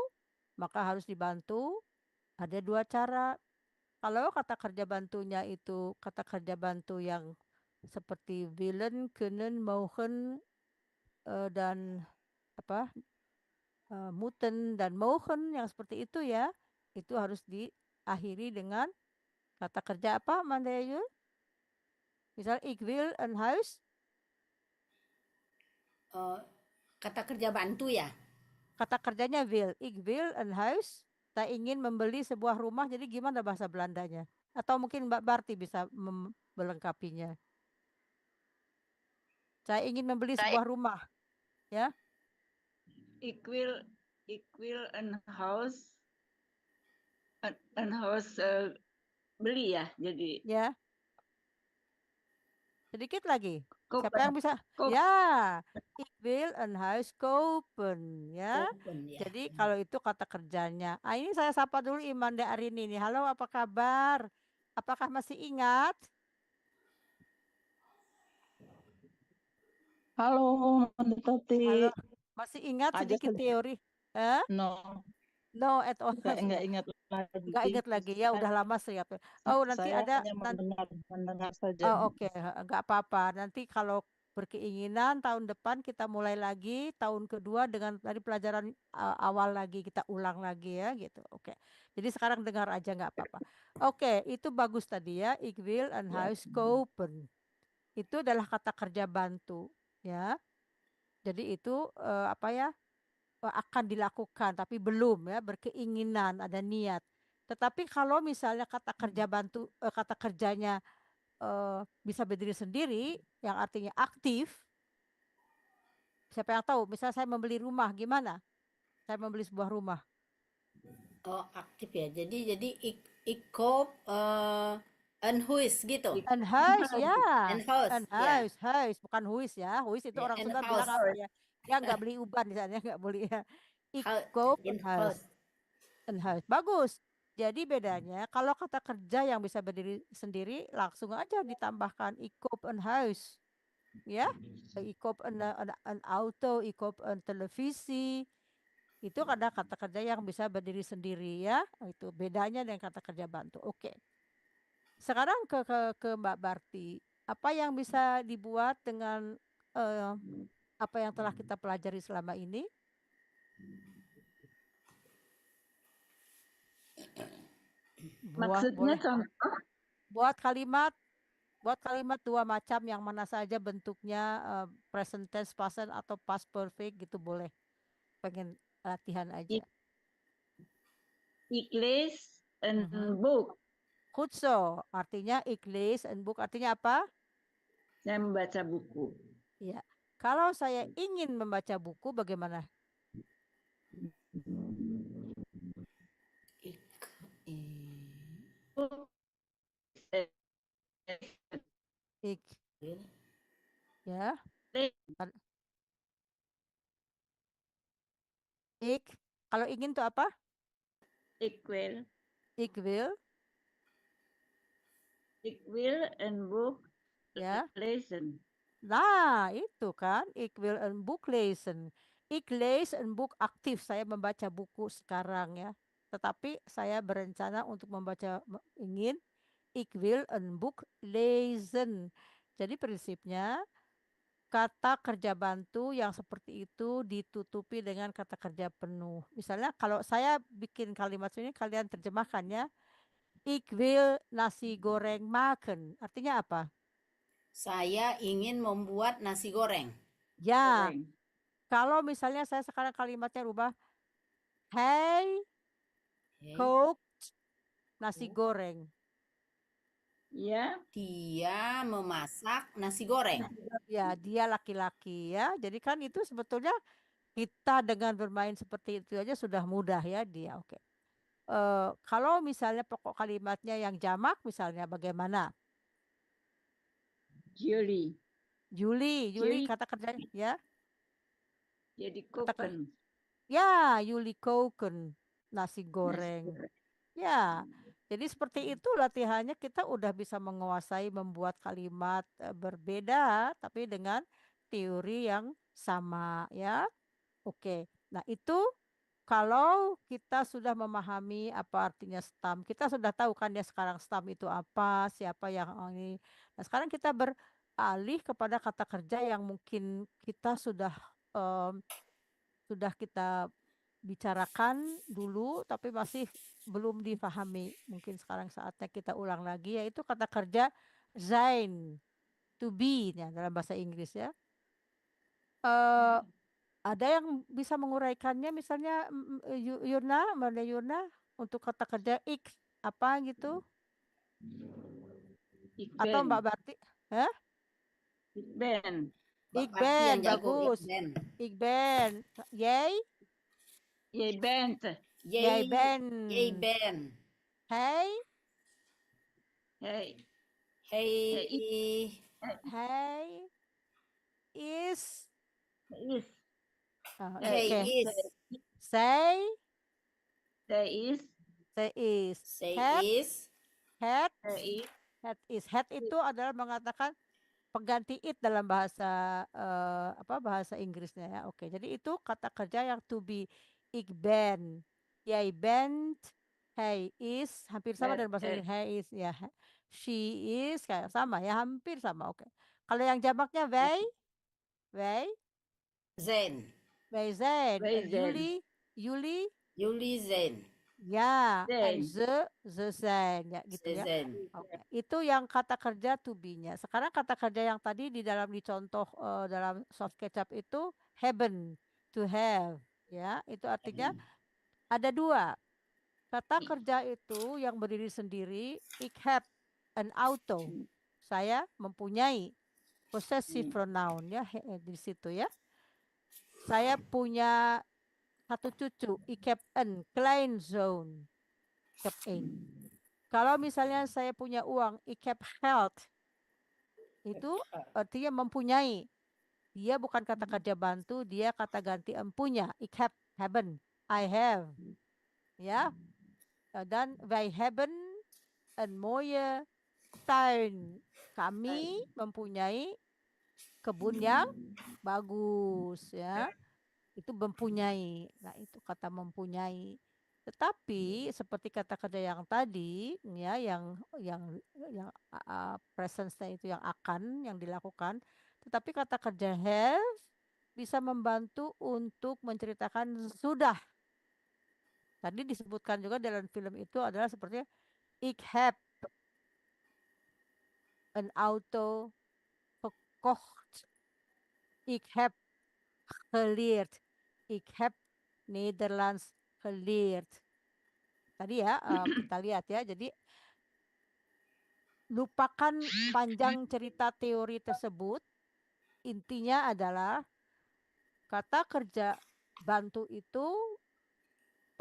maka harus dibantu. Ada dua cara. Kalau kata kerja bantunya itu kata kerja bantu yang seperti willen, können, mogen, dan apa muten dan mogen yang seperti itu ya, itu harus diakhiri dengan kata kerja apa, Mandayul? Misal ik wil een huis, Eh, kata kerja bantu ya. kata kerjanya wil. Ik wil een huis, saya ingin membeli sebuah rumah. Jadi gimana bahasa Belandanya? Atau mungkin Mbak Barti bisa melengkapinya. Saya ingin membeli sebuah rumah, ya. Ik wil een house beli ya. Jadi Ya, sedikit lagi. Siapa kopen. yang bisa? Kopen. Ya, ik wil een huis kopen, ya. Open ya. Jadi kalau itu kata kerjanya. Ah, ini saya sapa dulu Imanda Arini nih. Halo, apa kabar? Apakah masih ingat? Halo, Tati. Halo, masih ingat Aja sedikit sedikit. teori? Eh? No, No, at all. nggak ingat lagi. Nggak ingat lagi ya, udah lama sih. Oh, nanti Saya ada hanya mendengar saja. Oh, oke, nggak apa-apa. Nanti kalau berkeinginan tahun depan kita mulai lagi tahun kedua dengan dari pelajaran awal lagi kita ulang lagi ya gitu. Oke. Jadi sekarang dengar aja nggak apa-apa. Oke, itu bagus tadi ya. Ik wil een Ya. huis kopen. Itu adalah kata kerja bantu ya. Jadi itu apa ya? Akan dilakukan tapi belum ya, berkeinginan, ada niat. Tetapi kalau misalnya kata kerja bantu kata kerjanya bisa berdiri sendiri, yang artinya aktif. Siapa yang tahu? Misalnya saya membeli rumah, gimana? Saya membeli sebuah rumah. Oh, aktif ya. Jadi ik koop een huis gitu. Een huis, ya. Een huis, Een ya. huis, huis, bukan huis ya. Huis itu Ya, orang een Sunda huis. bilang apa ya? Ya nggak beli uban di sana, nggak beli ya. Ik koop In een huis. huis. Een huis. Bagus. Jadi bedanya kalau kata kerja yang bisa berdiri sendiri langsung aja ditambahkan ik koop een huis. Ya, ik koop een auto, ik koop een televisi. Itu ada kata kerja yang bisa berdiri sendiri ya. Itu bedanya dengan kata kerja bantu. Oke. Sekarang ke Mbak Barti. Apa yang bisa dibuat dengan apa yang telah kita pelajari selama ini? Maksudnya contoh? Buat kalimat dua macam yang mana saja bentuknya present tense, past tense atau past perfect gitu boleh. Pengen latihan aja. Ik lees een boek. Goed zo. Artinya ik lees een boek. Artinya apa? Saya membaca buku. Ya. Kalau saya ingin membaca buku, bagaimana? Ik. Ya. Ik. Kalau ingin tuh apa? Ik wil. Ik wil. Ik wil een boek Ya. lezen. Nah, itu kan. Ik wil een boek lezen. Ik lees een boek aktif. Saya membaca buku sekarang ya. Tetapi saya berencana untuk membaca ingin. Ik wil een boek lezen. Jadi prinsipnya kata kerja bantu yang seperti itu ditutupi dengan kata kerja penuh. Misalnya kalau saya bikin kalimat ini kalian terjemahkan ya. Ik wil nasi goreng maken. Artinya apa? Saya ingin membuat nasi goreng. Ya. Goreng. Kalau misalnya saya sekarang kalimatnya rubah. Hey, cooked nasi goreng. Ya. Dia memasak nasi goreng. Ya, dia laki-laki ya. Jadi kan itu sebetulnya kita dengan bermain seperti itu aja sudah mudah ya dia. Oke. Kalau misalnya pokok kalimatnya yang jamak misalnya bagaimana? Juli. Juli kata kerjanya ya. Jadi koken. Ya, Juli koken nasi goreng. Ya. Jadi seperti itu latihannya, kita udah bisa menguasai membuat kalimat berbeda tapi dengan teori yang sama ya. Oke. Nah, itu kalau kita sudah memahami apa artinya stam, kita sudah tahu kan ya sekarang stam itu apa, siapa yang ini. Nah, sekarang kita beralih kepada kata kerja yang mungkin kita sudah kita bicarakan dulu tapi masih belum difahami. Mungkin sekarang saatnya kita ulang lagi, yaitu kata kerja sein, to be ya, dalam bahasa Inggris ya. Eh, ada yang bisa menguraikannya, misalnya Yurna, Mbak Yurna, untuk kata kerja ik apa gitu, Ik atau ben. Mbak Barti? Eh? Ik ben. Mbak Ik Parti ben, yang jago, bagus. Ben. Ik ben, jij, Jij bent. jij Yay bent, Ben. hij, Hij. Hey, hij is, Is. hey oke, is. zij, Zij is. zij is, Say het, is. het, Zij is. het is, het itu adalah mengatakan pengganti it dalam bahasa bahasa Inggrisnya ya. Oke, jadi itu kata kerja yang to be. Ik ben, jij bent, hij is, hampir sama dengan bahasa Inggris. Hij is ya, she is kayak sama ya, hampir sama. Oke. Kalau yang jamaknya wij Zen. zijn. Wij En zijn. jullie Yuli Zen. ya, en Zijn. ze zijn ya gitu ya. Zen. Oke, itu yang kata kerja to be-nya. Sekarang kata kerja yang tadi di dalam dicontoh dalam soft kecap itu hebben, to have, ya. Itu artinya ada dua. Kata kerja itu yang berdiri sendiri, ik heb een auto. Saya mempunyai, possessive pronoun ya di situ ya. Saya punya satu cucu, ik heb een kleinzoon. Ik heb één. Kalau misalnya saya punya uang, ik heb geld, itu artinya mempunyai. Dia bukan kata kerja bantu, dia kata ganti empunya. Ik heb, hebben, I have. Ya. Dan wij hebben een mooie tuin. Kami mempunyai kebun yang bagus ya. Itu mempunyai. Nah, itu kata mempunyai. Tetapi seperti kata kerja yang tadi ya, yang presence-nya itu yang akan yang dilakukan, tetapi kata kerja have bisa membantu untuk menceritakan sudah. Tadi disebutkan juga dalam film itu adalah seperti ik heb een auto gekocht. Ik heb geleerd. Ik heb Nederlands geleerd. Tadi ya kita lihat ya. Jadi lupakan panjang cerita teori tersebut. Intinya adalah kata kerja bantu itu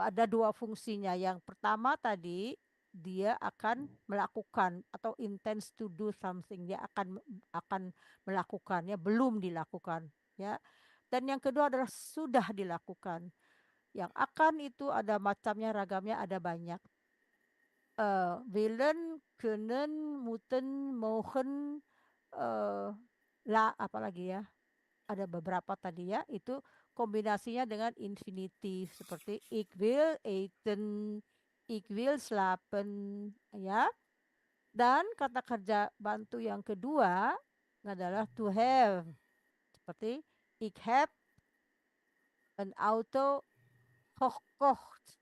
ada dua fungsinya. Yang pertama tadi dia akan melakukan atau intends to do something. Dia akan melakukannya, belum dilakukan ya. Dan yang kedua adalah sudah dilakukan. Yang akan itu ada macamnya, ragamnya ada banyak. Willen, kunnen, moeten, mogen, apalagi ya, ada beberapa tadi ya, itu kombinasinya dengan infinitif seperti ik wil eten, ik wil slapen ya. Dan kata kerja bantu yang kedua adalah to have, seperti ik heb een auto gekocht,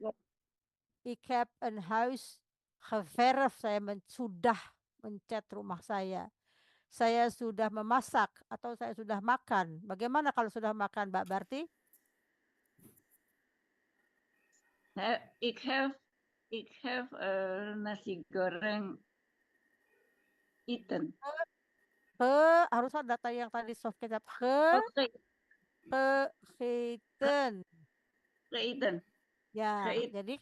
ik heb een huis geverfd, saya sudah mencat rumah saya sudah memasak atau saya sudah makan. Bagaimana kalau sudah makan, Mbak Barti? Ik heb nasi goreng eten. Harus ada yang tadi soft kecap. Oke. Gegeten. Eten. Ya, Geet. jadi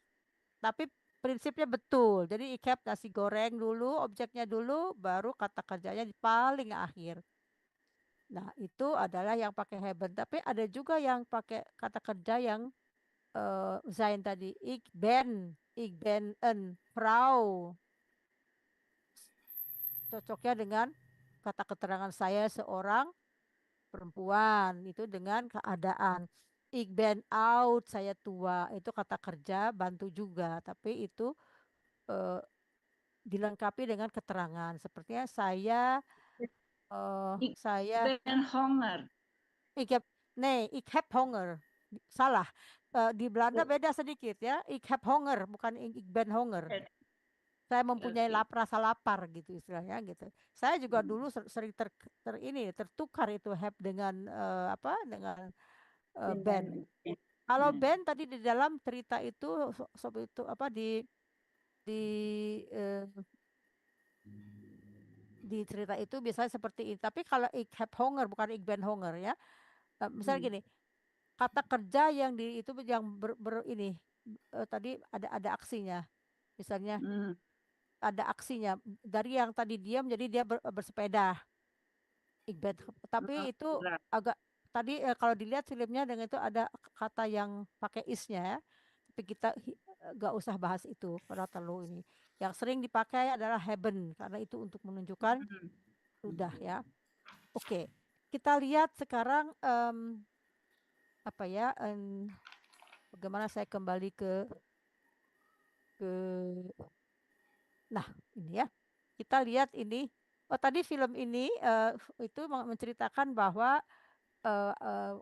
tapi prinsipnya betul. Jadi ik heb nasi goreng dulu, objeknya dulu, baru kata kerjanya di paling akhir. Nah, itu adalah yang pakai haben. Tapi ada juga yang pakai kata kerja yang zijn tadi. Ik ben een vrouw. Cocoknya dengan kata keterangan saya seorang perempuan, itu dengan keadaan. Ik ben oud, saya tua, itu kata kerja bantu juga, tapi itu eh, dilengkapi dengan keterangan. Sepertinya Ik saya ben honger. ik heb ik heb honger. Salah. Di Belanda Oh, beda sedikit ya. Ik heb honger, bukan ik ben honger. eh, Saya mempunyai oke. rasa lapar gitu istilahnya gitu. Saya juga dulu sering tertukar itu have dengan apa dengan band. Dengan Kalau nah, band tadi di dalam cerita itu itu apa di eh, di cerita itu biasanya seperti ini. Tapi kalau ik have hunger bukan ik ben hunger ya. Misalnya hmm, gini, kata kerja yang di itu yang ini tadi ada aksinya. Misalnya hmm, ada aksinya dari yang tadi diam jadi dia bersepeda. Ik ben, oh, tapi itu berat. agak tadi kalau dilihat filmnya dengan itu ada kata yang pakai isnya ya. Tapi kita gak usah bahas itu karena terlalu ini. Yang sering dipakai adalah hebben karena itu untuk menunjukkan Hmm, sudah ya. Oke, kita lihat sekarang apa ya? Bagaimana saya kembali ke nah ini ya. Kita lihat ini. Oh tadi film ini itu menceritakan bahwa eh, eh,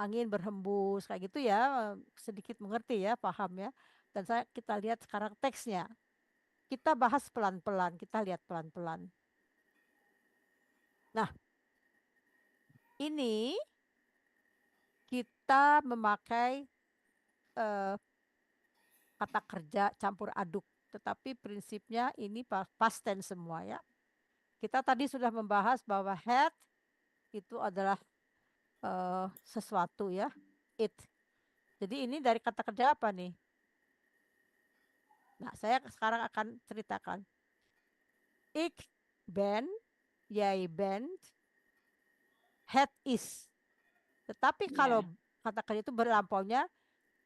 angin berhembus kayak gitu ya, sedikit mengerti ya, paham ya. Dan kita lihat sekarang teksnya. Kita bahas pelan-pelan, kita lihat pelan-pelan. Nah, ini kita memakai eh, kata kerja campur aduk, tetapi prinsipnya ini past tense semua ya. Kita tadi sudah membahas bahwa had itu adalah sesuatu ya, it. Jadi ini dari kata kerja apa nih? Nah, saya sekarang akan ceritakan. Ik ben, jij bent, het is. Tetapi kalau ya, kata kerja itu berlampaunya,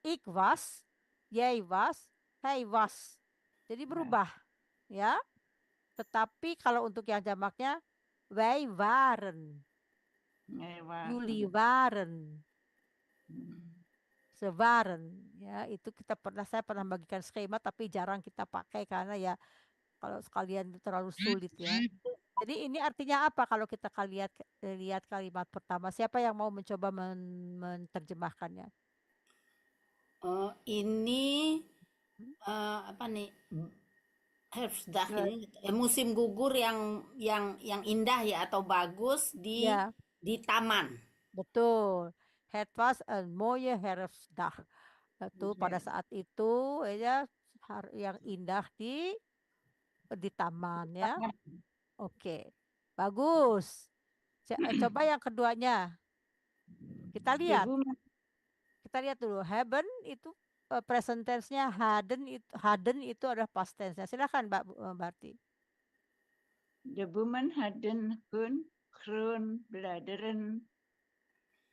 ik was, jij was, hij was. Jadi berubah, ya. Tetapi kalau untuk yang jamaknya, wij waren, jullie ngewaran. waren, Hmm, ze waren. Ya, itu saya pernah bagikan skema, tapi jarang kita pakai karena ya kalau sekalian itu terlalu sulit ya. Jadi ini artinya apa kalau kita lihat kalimat pertama? Siapa yang mau mencoba menerjemahkannya? Ini Hmm? apa nih? Herfstdag Ya, ini musim gugur yang indah ya atau bagus ya, di taman. betul. Het was een mooie herfstdag. Itu pada oke. saat itu ya yang indah di taman ya. Oke. Bagus. Coba yang keduanya. Kita lihat. Debu, Kita lihat dulu. Haben itu present tense-nya, hadden itu adalah past tense-nya. Silakan Mbak Barti. debuman hadden kun kroon bladeren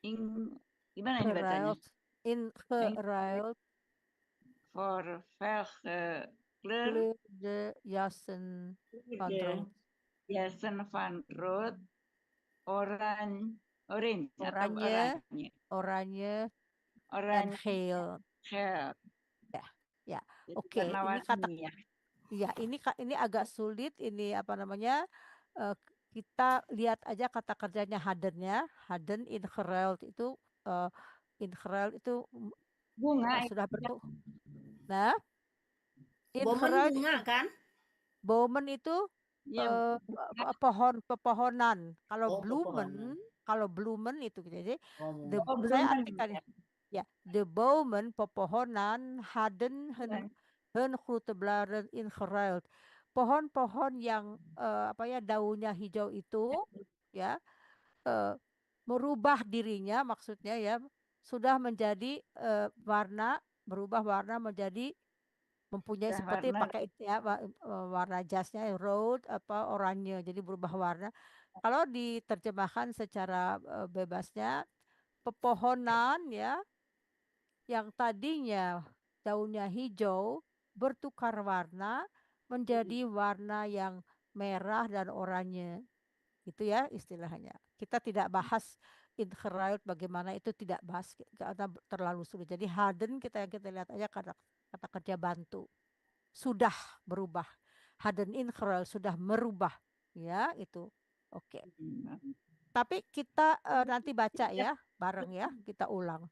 ing gimana ini bacanya? Geruild. In Ing geruild. for velge kleur Kleur de jassen van de rood. Jason van Rood orange atau Oranje, oranye oranje, en oranye geel. gel Ya, ya. jadi Oke, ini kata warna-warni ya. ya ini agak sulit ini apa namanya? eh, kita lihat aja kata kerjanya hadennya. Haden in geruild itu eh, in geruild itu Bunga sudah bertuh. Nah, in Bomen geruild itu bunga kan? bomen itu ya, pepohonan. Oh, pepohonan. Kalau blumen itu gitu. Jadi Oh, oh saya blumen artikan ya. ya, de bomen pepohonan hadden Ya. hun grote bladeren ingeruild. Pohon-pohon yang apa ya daunnya hijau itu ya eh, merubah dirinya maksudnya ya sudah menjadi berubah warna menjadi mempunyai Udah seperti warna pakai ya warna jasnya road apa oranye jadi berubah warna. Kalau diterjemahkan secara bebasnya pepohonan ya yang tadinya daunnya hijau bertukar warna menjadi warna yang merah dan oranye. Itu ya istilahnya. Kita tidak bahas infrared bagaimana itu tidak bahas karena terlalu sulit. Jadi harden kita yang kita lihat aja kata kata kerja bantu sudah berubah. Harden infrared sudah merubah ya itu. Oke. Tapi kita nanti baca ya bareng ya, kita ulang.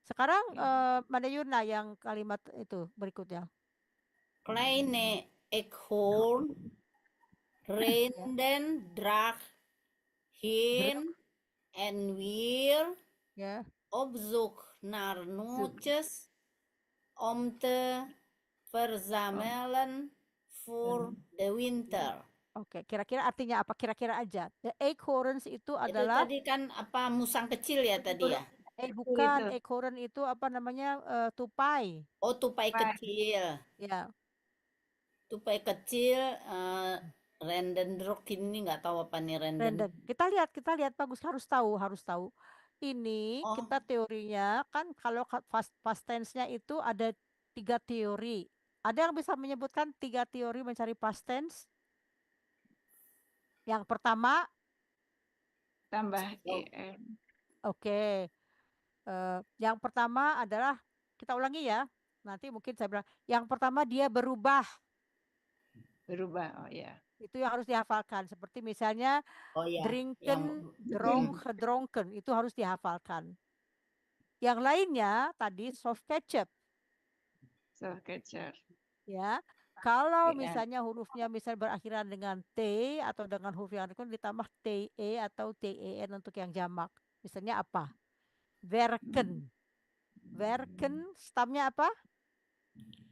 Sekarang Mada Yuna yang kalimat itu berikutnya. Kleine Eekhoorn Ya. renden drag heen en weer Ya. op zoek naar nootjes om te verzamelen voor de winter. Oke, kira-kira artinya apa? Kira-kira aja. The acorns itu Itu adalah tadi kan apa musang kecil ya tadi ya? bukan itu. acorn itu apa namanya tupai. Oh, tupai Tupai. kecil. Ya, Tupai kecil Randendrok ini nggak tahu apa nih random. Kita lihat bagus harus tahu. Ini Oh, kita teorinya kan kalau past tense-nya itu ada 3 teori. Ada yang bisa menyebutkan 3 teori mencari past tense? Yang pertama, Tambah Oh. en. oke. Yang pertama adalah kita ulangi ya. Nanti mungkin saya bilang yang pertama dia berubah. Berubah. Oh ya. Itu yang harus dihafalkan. Seperti misalnya oh ya, drinken, dronken itu harus dihafalkan. Yang lainnya tadi soft ketchup Soft catcher. ya. Kalau TN. misalnya hurufnya misalnya berakhiran dengan T atau dengan huruf yang lain ditambah TE atau TEN untuk yang jamak. Misalnya apa? Werken. Werken stamnya apa?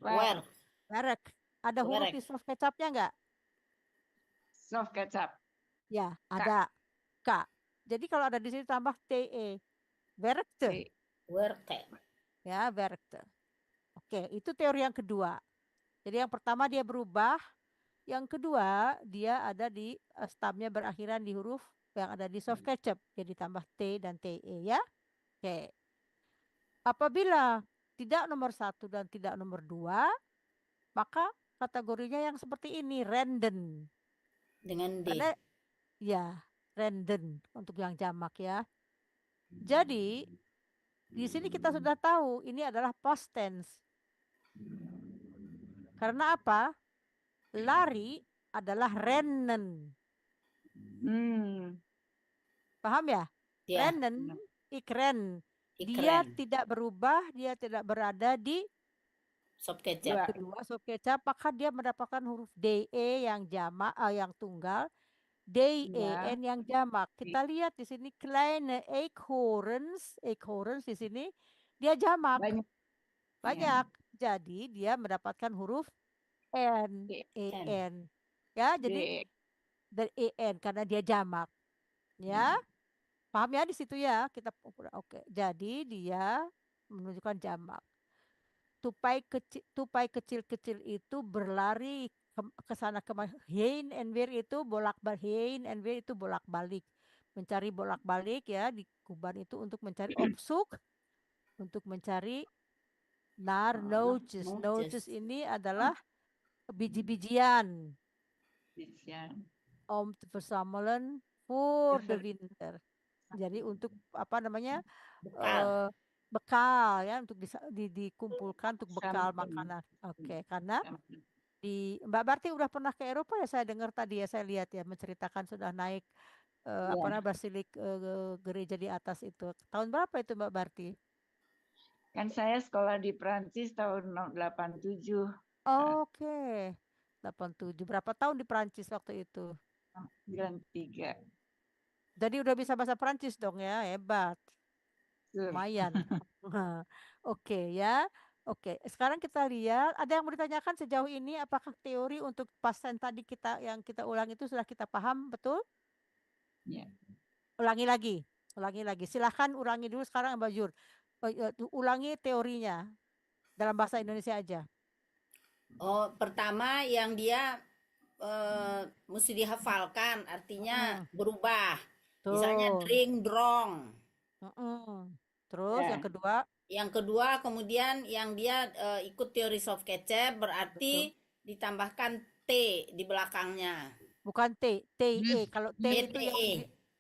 Where? Werk. Ada huruf Werk. di soft kecapnya enggak? Soft ketchup. Ya, ada. K. Jadi kalau ada di sini tambah TE. Werkte. Werke. Ya, werkte. Oke, itu teori yang kedua. Jadi yang pertama dia berubah, yang kedua dia ada di stamnya berakhiran di huruf yang ada di soft ketchup, jadi tambah T dan TE ya. Oke. Apabila tidak nomor 1 dan tidak nomor 2, maka kategorinya yang seperti ini, random. Dengan D. Karena ya, random untuk yang jamak ya. Jadi di sini kita sudah tahu ini adalah past tense. Karena apa? Lari adalah rennen. Paham ya? Ya, Rennen, ikren. ikren. Dia tidak berubah, dia tidak berada di Sop kecap. kedua soft kecap, maka dia mendapatkan huruf DE yang jamak, yang tunggal, DEN yang jamak. Kita lihat di sini kleine eekhoorns di sini dia jamak. Banyak. Jadi dia mendapatkan huruf N, EN. Ya, jadi dari EN karena dia jamak. Ya. Paham ya di situ ya? Kita oke. Jadi dia menunjukkan jamak. Tupai kecil-kecil itu berlari ke sana kemari. Hein and Weer itu bolak-balik. Mencari bolak-balik ya di Kuban itu untuk mencari opsuk, untuk mencari nootjes. Nootjes ini adalah biji-bijian. Om te verzamelen voor de winter. Jadi untuk apa namanya? Bekal ya untuk dikumpulkan untuk bekal makanan. Oke, karena di Mbak Barti udah pernah ke Eropa ya, saya dengar tadi ya, saya lihat ya menceritakan sudah naik apa namanya basilik gereja di atas itu. Tahun berapa itu Mbak Barti? Kan saya sekolah di Prancis tahun 87. Oke. 87. Berapa tahun di Prancis waktu itu? 93. Jadi udah bisa bahasa Prancis dong ya, hebat. Lumayan. Oke ya. Oke, sekarang kita lihat ada yang mau ditanyakan sejauh ini apakah teori untuk pasen tadi yang kita ulang itu sudah kita paham betul? Ya. Ulangi lagi. Silahkan ulangi dulu sekarang Mbak Jur. Ulangi teorinya dalam bahasa Indonesia aja. Oh, pertama yang dia mesti dihafalkan, artinya berubah. Misalnya Tuh. drink, drong. Terus yang kedua? Yang kedua, kemudian yang dia ikut teori soft kecap berarti ditambahkan T di belakangnya. Bukan T, TE. Kalau T itu yang TE.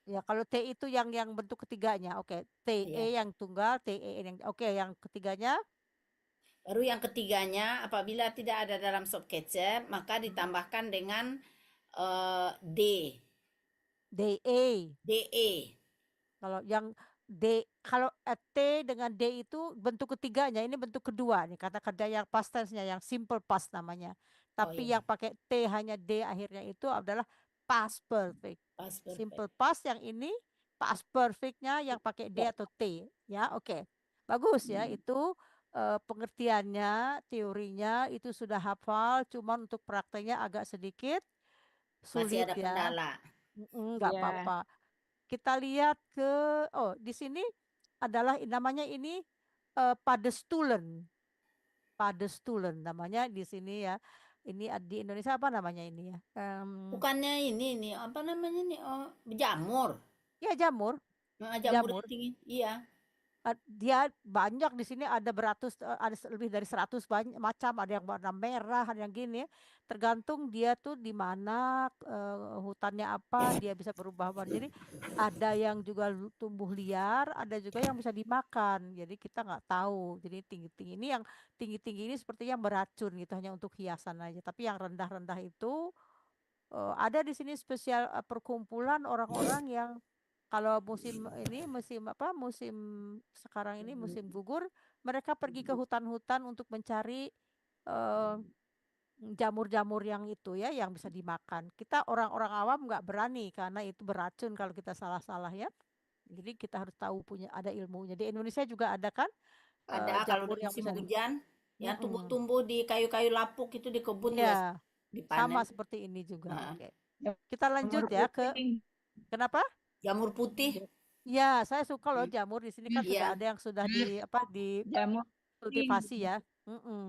ya kalau T itu yang bentuk ketiganya. Oke, TE Iya. yang tunggal, TE yang oke, yang ketiganya Baru yang ketiganya, apabila tidak ada dalam soft kecap, maka ditambahkan dengan D. DE. DE. Kalau yang kalau T dengan D itu bentuk ketiganya, ini bentuk kedua nih kata kerja yang past tense-nya, yang simple past namanya. Oh Tapi iya, yang pakai T hanya D akhirnya itu adalah past perfect. past perfect. Simple past yang ini, past perfect-nya yang pakai D atau T. Ya, oke. Bagus ya, itu pengertiannya, teorinya itu sudah hafal, cuman untuk prakteknya agak sedikit Masih sulit ada ya. kendala. Nggak Ya. apa-apa. Kita lihat di sini adalah namanya ini padestoelen. Padestoelen namanya di sini ya. Ini di Indonesia apa namanya ini ya? Bukannya ini nih, apa namanya nih? Oh, jamur. Ya jamur, Jamur jamur. yang tinggi. Iya. Dia banyak di sini ada lebih dari 100 banyak macam, ada yang warna merah, ada yang gini ya. Tergantung dia tuh di mana hutannya apa, dia bisa berubah warna. Jadi ada yang juga tumbuh liar, ada juga yang bisa dimakan. Jadi kita nggak tahu. Jadi tinggi-tinggi ini yang tinggi-tinggi ini sepertinya beracun gitu, hanya untuk hiasan aja. Tapi yang rendah-rendah itu ada di sini spesial perkumpulan orang-orang yang kalau musim ini musim sekarang ini musim gugur, mereka pergi ke hutan-hutan untuk mencari eh, jamur-jamur yang itu ya yang bisa dimakan. Kita orang-orang awam nggak berani karena itu beracun kalau kita salah-salah ya. Jadi kita harus tahu punya ada ilmunya. Di Indonesia juga ada kan Ada kalau jamur udah yang musim bisa di. hujan, yang Mm-mm. tumbuh-tumbuh di kayu-kayu lapuk itu di kebun juga Ya, sama dipanen. seperti ini juga. Heeh. Oke. Kita lanjut Jamur ya ke putih. kenapa? Jamur putih. Ya, saya suka loh jamur di sini kan sudah Iya. ada yang sudah di Jamur putih. kultivasi ya.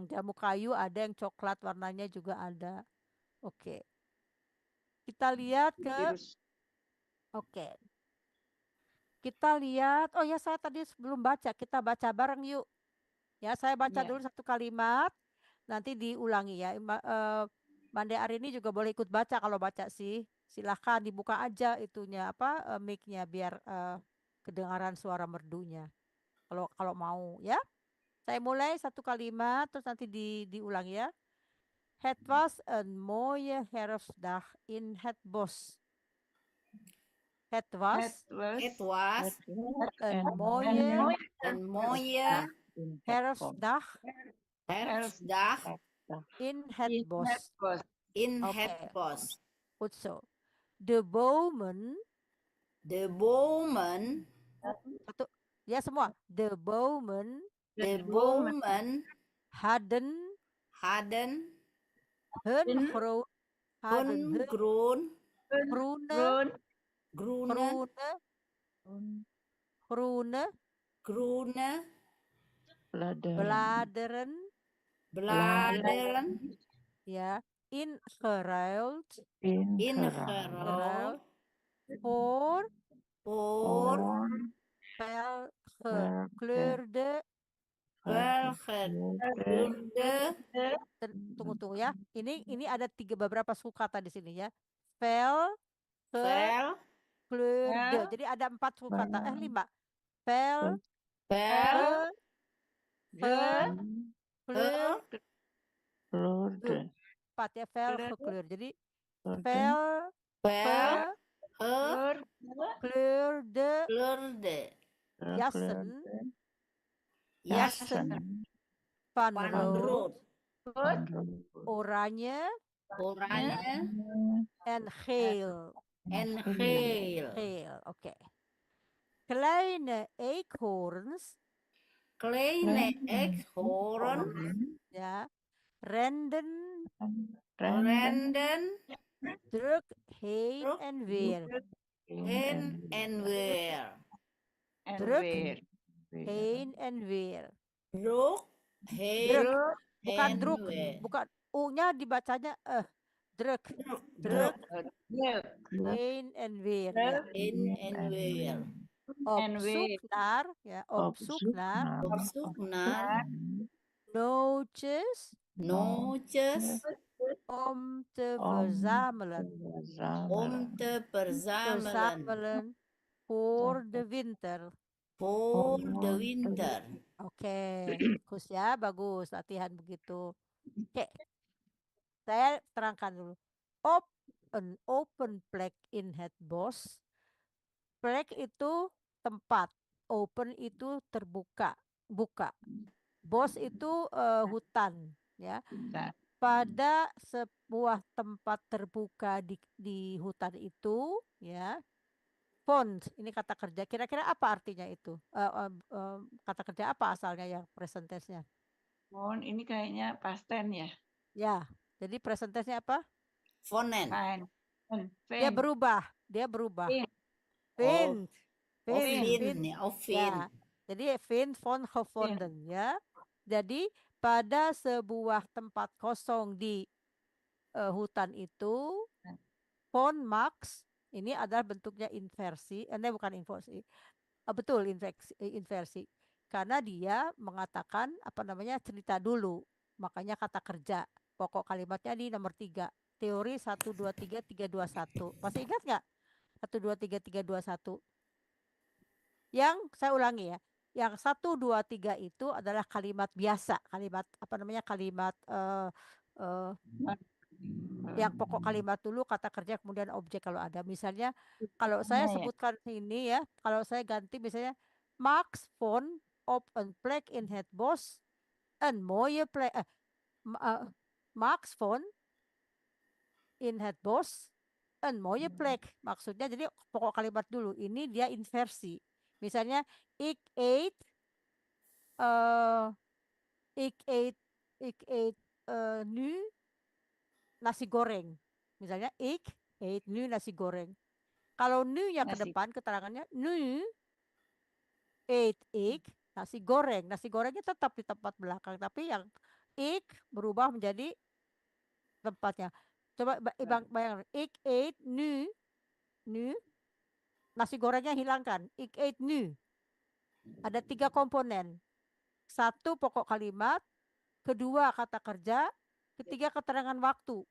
Jamu kayu ada yang coklat warnanya juga ada. Oke, kita lihat Virus. oke, kita lihat. Oh ya, saya tadi sebelum baca, kita baca bareng yuk. Ya, saya baca Ya. dulu satu kalimat, nanti diulangi ya. Mande hari ini juga boleh ikut baca kalau baca sih. Silahkan dibuka aja itunya mic-nya biar kedengaran suara merdunya. Kalau kalau mau ya. Saya mulai satu kalimat terus nanti diulang ya. Het was een mooie herfstdag in het bos. Het Het was was. It was een mooie een mooie herfstdag herfstdag in het In bos. het bos. in Oké. het bos. Goed zo. De bomen, De bomen, ja semua. De bomen de bomen hadden hadden hun hadden hun hun groen, groene, groene, groene groene bladeren, bladeren ja, ingeruild ingeruild voor voor felgekleurde. felgekleurde Tunggu ya. Ini ada beberapa suku kata di sini ya. fel Felgekleurde. Jadi ada 4 suku kata. 5. fel Felgekleurde. 4 ya. Felgekleurde. Jadi felgekleurde jassen. Jassen van rood, oranje oranje en geel. en geel. Geel, oké. Kleine eekhoorns, Kleine eekhoorn ja, renden renden druk heen en weer. heen en weer. Druk heen en weer. Druk heen Druk, bukan en druk, weer. bukan u-nya dibacanya druk. Druk Heen en weer. Ya. heen en weer. NW. Opzoek naar, ya, opzoek naar Op zoek naar nootjes nootjes om te Om verzamelen. om te verzamelen Verzamelen voor de winter. voor de winter. Oke, bagus ya, bagus. Latihan begitu. Oke, saya terangkan dulu. An open plek in het bos. Plek itu tempat. Open itu terbuka, buka. Bos itu hutan, ya. Kita. Pada sebuah tempat terbuka di hutan itu, ya. Pond, ini kata kerja. Kira-kira apa artinya itu? Kata kerja apa asalnya yang present tense-nya? Mohon ini kayaknya past tense ya. Ya, jadi present tense-nya apa? Fonen. Fine. Dia berubah. Fin. Vind. Of Vind. fin, ya, of fin. Ya. Jadi vind von gevonden, ya. Jadi pada sebuah tempat kosong di hutan itu, von Max ini adalah bentuknya inversi, bukan inversi, betul inversi, karena dia mengatakan apa namanya cerita dulu, makanya kata kerja, pokok kalimatnya di nomor 3, teori 1, 2, 3, 3, 2, 1, masih ingat nggak? 1, 2, 3, 3, 2, 1. Yang saya ulangi ya, yang 1, 2, 3 itu adalah kalimat biasa, kalimat apa namanya, kalimat yang pokok kalimat dulu, kata kerja, kemudian objek kalau ada. Misalnya kalau saya sebutkan ini ya, kalau saya ganti misalnya Max von op een plek in het bos, een mooie plek, Max von in het bos, een mooie plek. Maksudnya jadi pokok kalimat dulu. Ini dia inversi. Misalnya ik eet nu nasi goreng. Misalnya ik eet nu nasi goreng. Kalau nu-nya ke depan keterangannya nu eet ik nasi goreng. Nasi gorengnya tetap di tempat belakang, tapi yang ik berubah menjadi tempatnya. Coba bayangkan, ik eet nu nasi gorengnya hilangkan. Ik eet nu. Ada 3 komponen. 1 pokok kalimat, kedua kata kerja, ketiga keterangan waktu.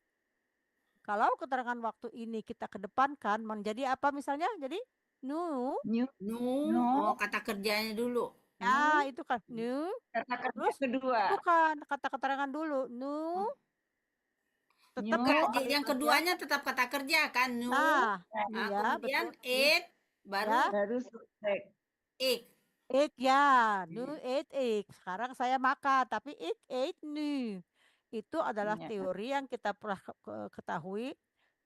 Kalau keterangan waktu ini kita kedepankan menjadi apa misalnya? Jadi nu. Oh, kata kerjanya dulu. Ya, itu kan nu. Kata kerja Terus kedua. bukan kata keterangan dulu. Nu. Tetap yang keduanya tetap kata kerja kan, nu. Nah, ya, kemudian betul. it baru subjek. ik. Ik ya, nu eat ik. Sekarang saya makan, tapi ik eat nu. Itu adalah teori yang kita pernah ketahui.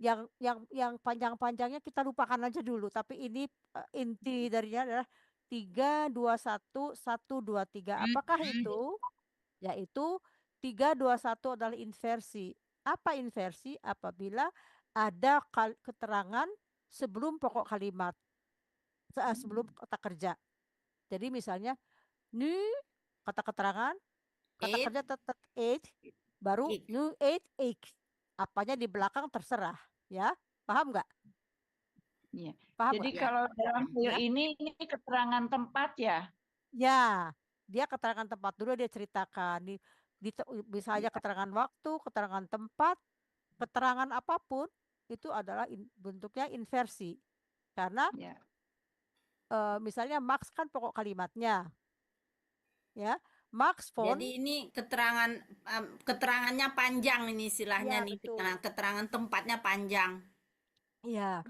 Yang panjang-panjangnya kita lupakan aja dulu. Tapi ini inti darinya adalah 3, 2, 1, 1, 2, 3. Apakah itu? Yaitu 3, 2, 1 adalah inversi. Apa inversi? Apabila ada keterangan sebelum pokok kalimat. Sebelum kata kerja. Jadi misalnya nu kata keterangan, kata kerja tetap eat, baru nu eat ik. Apanya di belakang terserah, ya. Paham nggak? Iya. Paham Jadi nggak? kalau dalam teori ini keterangan tempat ya? Ya, dia keterangan tempat dulu dia ceritakan. Bisa aja keterangan waktu, keterangan tempat, keterangan apapun itu adalah bentuknya inversi. Karena misalnya Max kan pokok kalimatnya. Ya, Max von. Jadi ini keterangannya panjang ini istilahnya nih. Keterangan tempatnya panjang. Iya.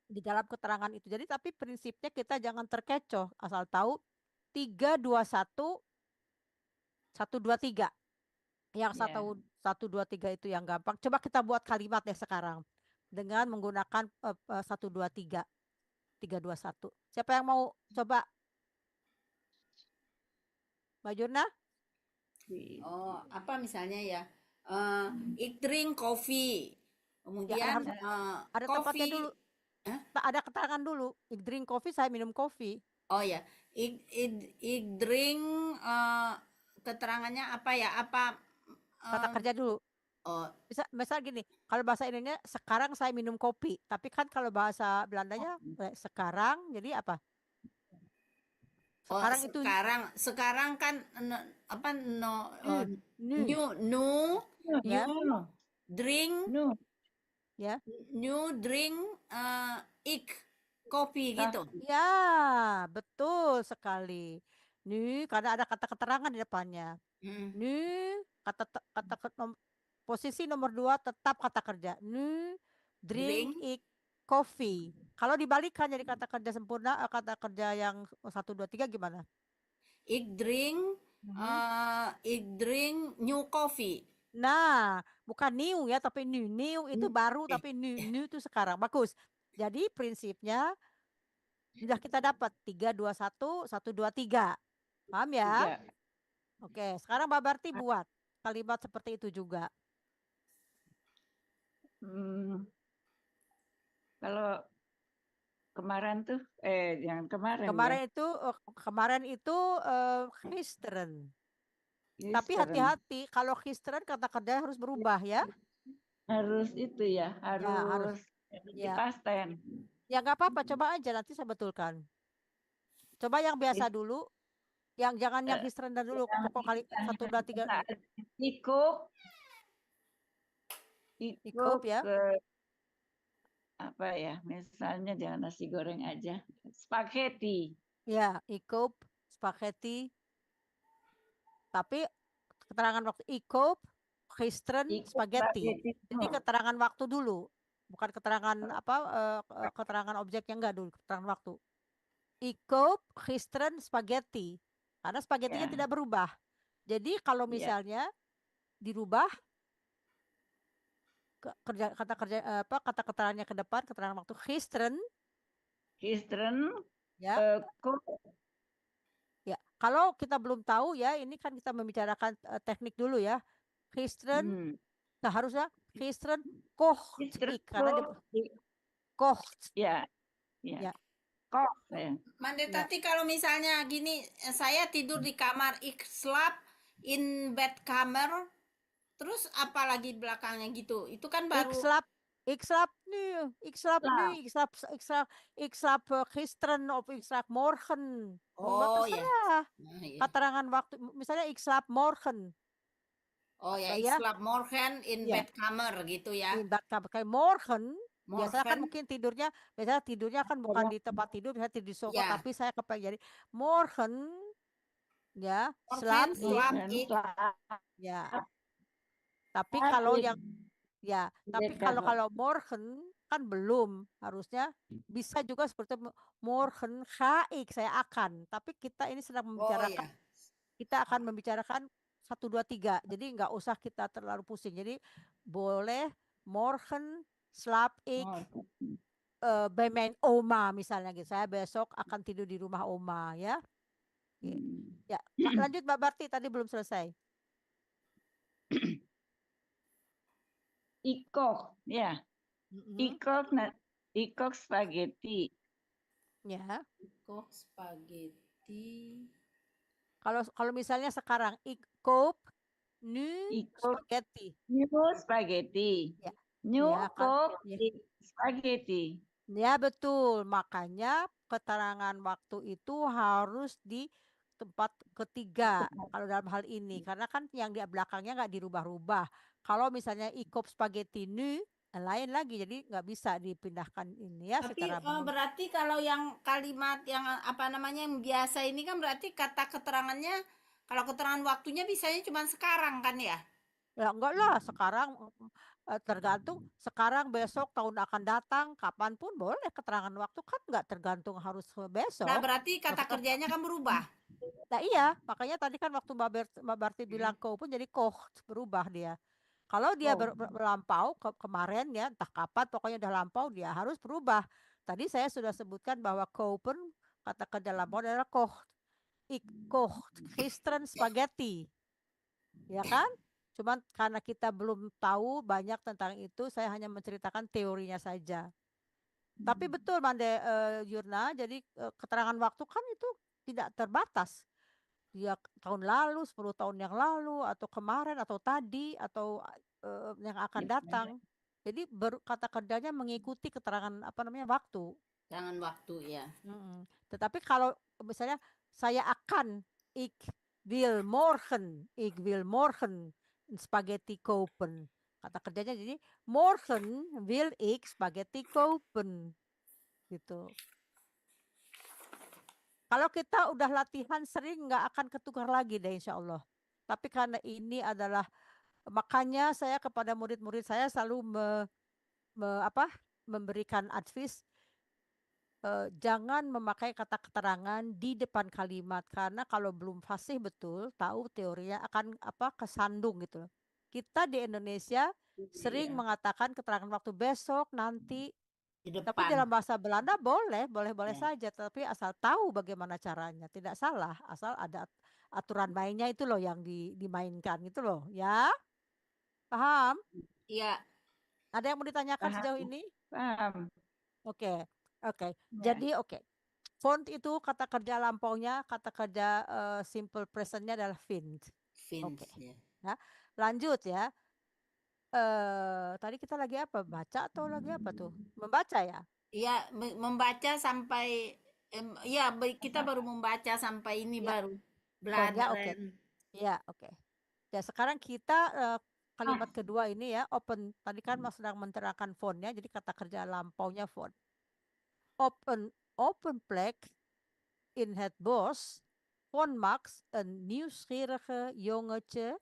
Di dalam keterangan itu. Jadi tapi prinsipnya kita jangan terkecoh, asal tahu 3, 2, 1 1, 2, 3. Yang 1, 2, 3 itu yang gampang. Coba kita buat kalimat deh sekarang dengan menggunakan 1, 2, 3. 3, 2, 1. Siapa yang mau coba? Mbak Jurna? Oh, apa misalnya ya? Ik drink coffee. Kemudian ada tempatnya dulu. Ada keterangan dulu. Ik drink coffee, saya minum kopi. Oh ya, ik drink keterangannya apa ya? Apa kata kerja dulu. Oh, misal gini, kalau bahasa Indonesia sekarang saya minum kopi, tapi kan kalau bahasa Belandanya sekarang jadi apa? Oh, Sekarang itu sekarang kan apa nu, new ya, drink Nu. ya. new drink ik kopi gitu. Ya, betul sekali. Nih, karena ada kata keterangan di depannya. Mm. Nih, posisi nomor 2 tetap kata kerja. Nih, drink Drink coffee. Kalau dibalikan jadi kata kerja sempurna, kata kerja yang 1, 2, 3 gimana? Mhm. ik drink new coffee. Nah, bukan new ya, tapi new. New itu baru, Eh, tapi new itu sekarang. Bagus. Jadi prinsipnya sudah kita dapat 3, 2, 1, 1, 2, 3. Paham ya? 3. Oke, sekarang Mbak Barti buat kalimat seperti itu juga. Kalau kemarin tuh, yang kemarin ya, Kemarin itu Kristen. Tapi Kristen. hati-hati kalau Kristen kata kerja harus berubah ya. Harus itu ya, Ya harus. harus di Ya, past tense. ya nggak apa-apa. Coba aja nanti saya betulkan. Coba yang biasa dulu. Yang jangan yang Kristen dulu. Pokok kali 1, 2, 3. Ikut Ya. ke apa ya? Misalnya jangan nasi goreng aja, spaghetti. Ya, ikop, spaghetti. Tapi keterangan waktu ikop, Kristen, Ikut spaghetti. Jadi oh, keterangan waktu dulu, bukan keterangan apa keterangan objeknya enggak dulu, keterangan waktu. Ikop, Kristen, spaghetti. Karena spagettinya ya, tidak berubah. Jadi kalau ya. misalnya dirubah kata kerja kata keterangannya ke depan, keterangan waktu Kristen, Kristen, ya. cook, Ya, kalau kita belum tahu ya, ini kan kita membicarakan teknik dulu ya. Kristen seharusnya Kristen kocht Kristen ik karena dia cook, kocht. ya, ya, Ya. kok ya. Mande Ya. tati kalau misalnya gini, saya tidur di kamar, ik slap in bed kamar, terus apalagi belakangnya gitu, itu kan baru. Ik slap nu, ik slap gisteren of ik slap morgen. Oh ya. Terserah. Nah, iya. Keterangan waktu, misalnya ik slap morgen. Oh ya, ik Ya. slap morgen in Ya. bed kamar gitu ya. In bed kamar. Kayak morgen, biasanya kan Morgen. mungkin tidurnya kan bukan di tempat tidur, bisa tidur di sofa, Ya. tapi saya kepengen jadi morgen, ya, Morgen, slap ik. ya. Tapi kalau yang ya, tapi kalau morgen kan belum, harusnya bisa juga seperti morgen gaik, saya akan. Tapi kita ini sedang membicarakan, ya. kita akan membicarakan 1, 2, 3. Jadi nggak usah kita terlalu pusing. Jadi boleh morgen slaap ik bij mijn oma misalnya gitu. Saya besok akan tidur di rumah oma ya. Ya, lanjut Mbak Barti, tadi belum selesai. Ikok, ya. Ikok spaghetti. Ya. Ikok spaghetti. Kalau misalnya sekarang ik koop nu spaghetti. New spaghetti. Ya. New Ya, cook spaghetti. Ya betul, makanya keterangan waktu itu harus di tempat ketiga kalau dalam hal ini, karena kan yang di belakangnya nggak dirubah-rubah. Kalau misalnya ikop spaghetti nu lain lagi, jadi nggak bisa dipindahkan ini ya. Tapi secara berarti kalau yang kalimat yang apa namanya yang biasa ini kan berarti kata keterangannya, kalau keterangan waktunya bisanya cuma sekarang kan ya? Ya enggak lah, sekarang tergantung sekarang, besok, tahun akan datang, kapanpun boleh keterangan waktu, kan nggak tergantung harus besok. Nah berarti kata kerjanya kan berubah. Nah iya, makanya tadi kan waktu Mbak Barti bilang kau pun jadi kocht, berubah dia. Kalau dia berlampau kemarin ya, entah kapan, pokoknya udah lampau, dia harus berubah. Tadi saya sudah sebutkan bahwa kau pun kata kerja lampau adalah kocht. Ik kocht gisteren spaghetti. Ya kan? Cuman karena kita belum tahu banyak tentang itu, saya hanya menceritakan teorinya saja. Tapi betul Mande Yurna, jadi keterangan waktu kan itu tidak terbatas. Dia tahun lalu, 10 tahun yang lalu, atau kemarin, atau tadi, atau yang akan datang. Jadi kata kerjanya mengikuti keterangan apa namanya waktu. Keterangan waktu ya. Tetapi kalau misalnya Saya akan, ik wil morgen spaghetti kopen. Kata kerjanya jadi morgen wil ik spaghetti kopen. Gitu. Kalau kita udah latihan sering nggak akan ketukar lagi deh insya Allah. Tapi karena ini adalah makanya saya kepada murid-murid saya selalu memberikan advice jangan memakai kata keterangan di depan kalimat karena kalau belum fasih betul tahu teorinya akan kesandung gitu loh. Kita di Indonesia sering Iya, mengatakan keterangan waktu besok nanti, di tapi depan. dalam bahasa Belanda boleh Ya. saja, tapi asal tahu bagaimana caranya, tidak salah, asal ada aturan mainnya itu loh yang dimainkan itu loh, ya. Paham? Iya, Ada yang mau ditanyakan Paham. sejauh ini? Paham. Oke. Ya. Jadi font itu kata kerja lampaunya, kata kerja simple presentnya adalah fint. Fins. Oke. Ya. Ya. Lanjut ya. Tadi kita lagi apa? Baca atau lagi apa tuh? Membaca ya? Iya, membaca sampai ya kita baru membaca sampai ini Ya. baru Kon ya, oke. bladeren. Ya, oke. Ya, sekarang kita kalimat kedua ini ya, open. Tadi kan Mas sedang menerangkan fontnya, jadi kata kerja lampaunya font. Open plek in het bos von Max, een nieuwsgierige jongetje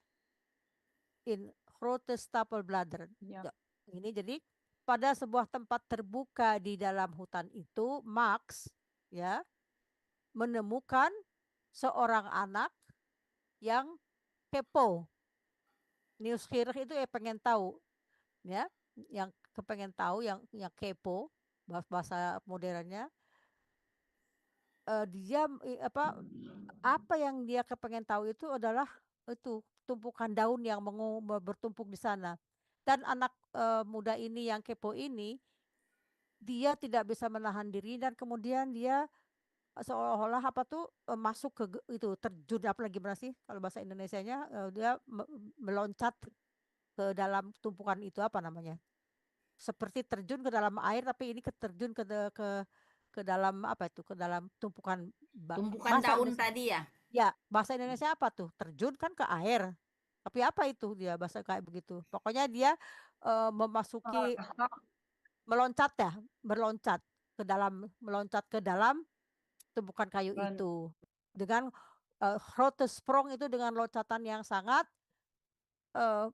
in grote stapel bladeren. Ya. Ini jadi pada sebuah tempat terbuka di dalam hutan itu, Max ya menemukan seorang anak yang kepo. Nieuwsgierig itu pengen tahu, ya, yang kepengen tahu, yang kepo, bahasa modernnya. Dia apa yang dia kepengen tahu itu adalah itu tumpukan daun yang bertumpuk di sana. Dan anak muda ini yang kepo ini, dia tidak bisa menahan diri dan kemudian dia seolah-olah masuk ke itu terjun apa lagi gimana sih kalau bahasa Indonesianya, dia meloncat ke dalam tumpukan itu apa namanya? Seperti terjun ke dalam air tapi ini terjun ke dalam apa itu? Ke dalam tumpukan Tumpukan bahasa daun Indonesia. tadi ya. Ya, bahasa Indonesia apa tuh? Terjun kan ke air. Tapi apa itu dia bahasa kayak begitu? Pokoknya dia memasuki meloncat ke dalam tumpukan kayu itu dengan grote sprong itu dengan loncatan yang sangat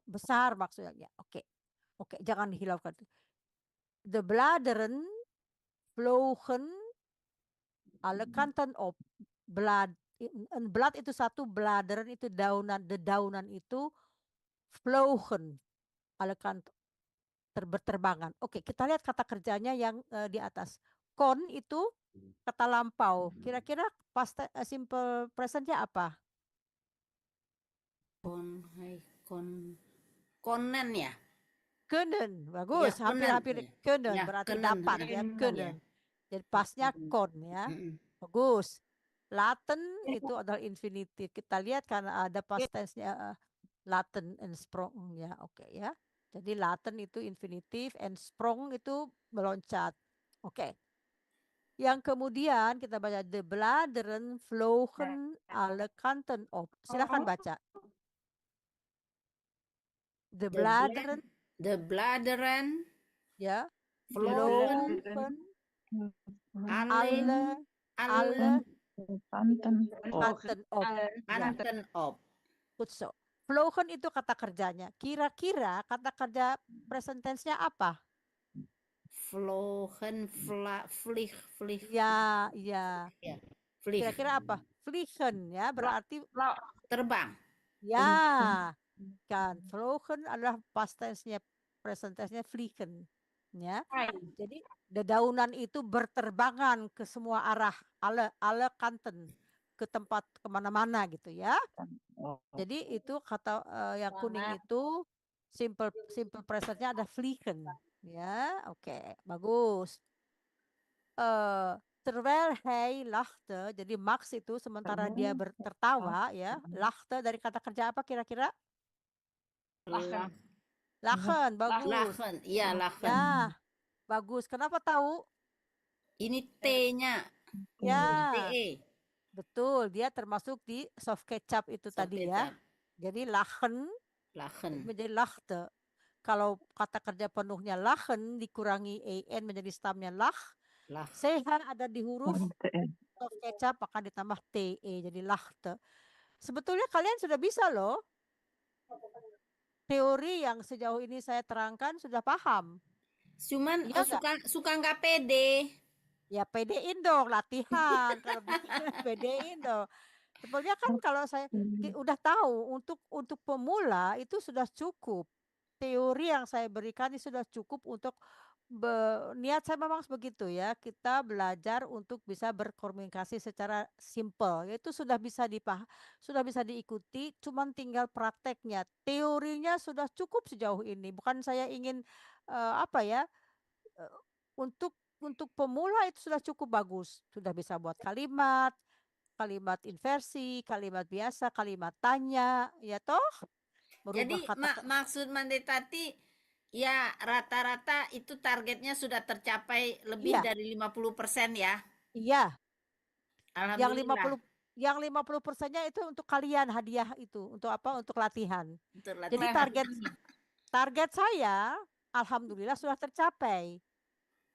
besar maksudnya. Oke, jangan dihilaukan. De bladeren vlogen alle kanten op. Een blad itu satu, bladeren itu daunan, dedaunan itu vlogen alle kanten, berterbangan. Oke, kita lihat kata kerjanya yang di atas. Kon itu kata lampau. Kira-kira simple presentnya apa? Konen ya. Kunnen, Ya, bagus. Hampir-hampir ya. kunnen, Ya, berarti kunnen, dapat ya, ya. kunnen. Jadi pasnya kon ya. Bagus. Laten itu adalah infinitif. Kita lihat karena ada past tense-nya laten and sprong ya. Oke ya. Jadi laten itu infinitif and sprong itu meloncat. Oke. Yang kemudian kita baca de bladeren vlogen alle kanten op. Silakan baca. De bladeren De bladeren ya vlogen vlogen alle kanten op. kanten op. Goed zo. Vlogen itu kata kerjanya. Kira-kira kata kerja present tense-nya apa? Vlogen, vlieg. Ya. Vlieg. Kira-kira apa? Vliegen ya, berarti terbang. Ya, kan. Vlogen adalah past tense-nya, present tense-nya vliegen. Ya. Jadi dedaunan itu berterbangan ke semua arah, alle kanten, ke tempat kemana-mana gitu ya. Jadi itu kata yang kuning itu simple presentnya ada vliegen. Ya, oke, bagus. Terwijl hij lachte, jadi Max itu sementara dia tertawa ya, lachte dari kata kerja apa kira-kira? Lachen, bagus. Lachen, iya lachen. Ya, bagus. Kenapa tahu? Ini T-nya. Ya, TE. Betul, dia termasuk di soft kecap itu Soft tadi ya. kecap. Jadi lachen Lachen. menjadi lachte. Kalau kata kerja penuhnya lachen dikurangi en menjadi stamnya lach. Lach. CH ada di huruf soft kecap maka ditambah te jadi lachte. Sebetulnya kalian sudah bisa loh. Teori yang sejauh ini saya terangkan sudah paham. Cuman Iya nggak? suka nggak pede. Ya pedein dong latihan. Kalau bisa pedein dong. Sebetulnya kan kalau saya udah tahu untuk pemula itu sudah cukup. Teori yang saya berikan ini sudah cukup untuk niat saya memang begitu ya. Kita belajar untuk bisa berkomunikasi secara simple. Itu sudah bisa sudah bisa diikuti, cuman tinggal prakteknya. Teorinya sudah cukup sejauh ini. Bukan saya ingin apa ya eh, untuk pemula itu sudah cukup bagus. Sudah bisa buat kalimat inversi, kalimat biasa, kalimat tanya, ya toh? Merubah Jadi kata. maksud Mandetati ya rata-rata itu targetnya sudah tercapai lebih Iya, dari 50% ya. iya. Yang Alhamdulillah. 50%-nya itu untuk kalian hadiah itu, untuk apa? Untuk latihan. Untuk Jadi latihan. target saya alhamdulillah sudah tercapai.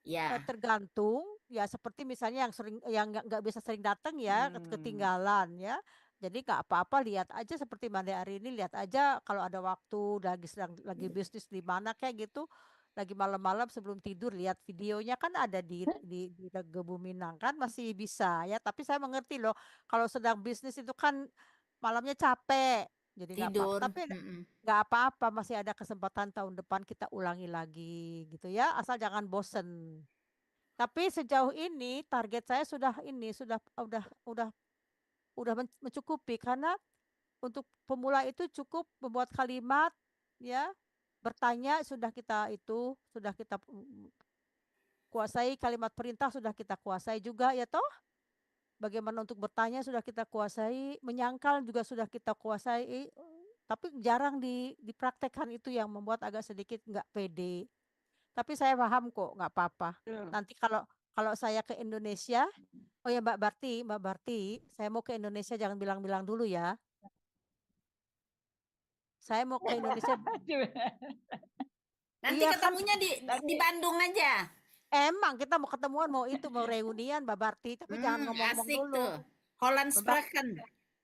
Ya, Tergantung ya seperti misalnya yang nggak bisa sering datang ya ketinggalan ya. Jadi nggak apa-apa lihat aja seperti Mande hari ini lihat aja kalau ada waktu lagi bisnis di mana kayak gitu lagi malam-malam sebelum tidur lihat videonya kan ada di Dago Buminang kan masih bisa ya tapi saya mengerti loh kalau sedang bisnis itu kan malamnya capek jadi nggak apa-apa tidur. tapi nggak apa-apa masih ada kesempatan tahun depan kita ulangi lagi gitu ya asal jangan bosen. Tapi sejauh ini target saya sudah mencukupi karena untuk pemula itu cukup membuat kalimat ya, bertanya sudah kita kuasai kalimat perintah sudah kita kuasai juga ya toh. Bagaimana untuk bertanya sudah kita kuasai, menyangkal juga sudah kita kuasai. Tapi jarang dipraktekkan itu yang membuat agak sedikit nggak pede. Tapi saya paham kok, nggak apa-apa. Nanti kalau kalau saya ke Indonesia, oh ya Mbak Barti, saya mau ke Indonesia jangan bilang-bilang dulu ya. Saya mau ke Indonesia. Nanti Iya kan, ketemunya di Bandung aja. emang kita mau ketemuan, mau reunian Mbak Barti, tapi jangan ngomong-ngomong Asik dulu. tuh. Holland Mbak Spraken.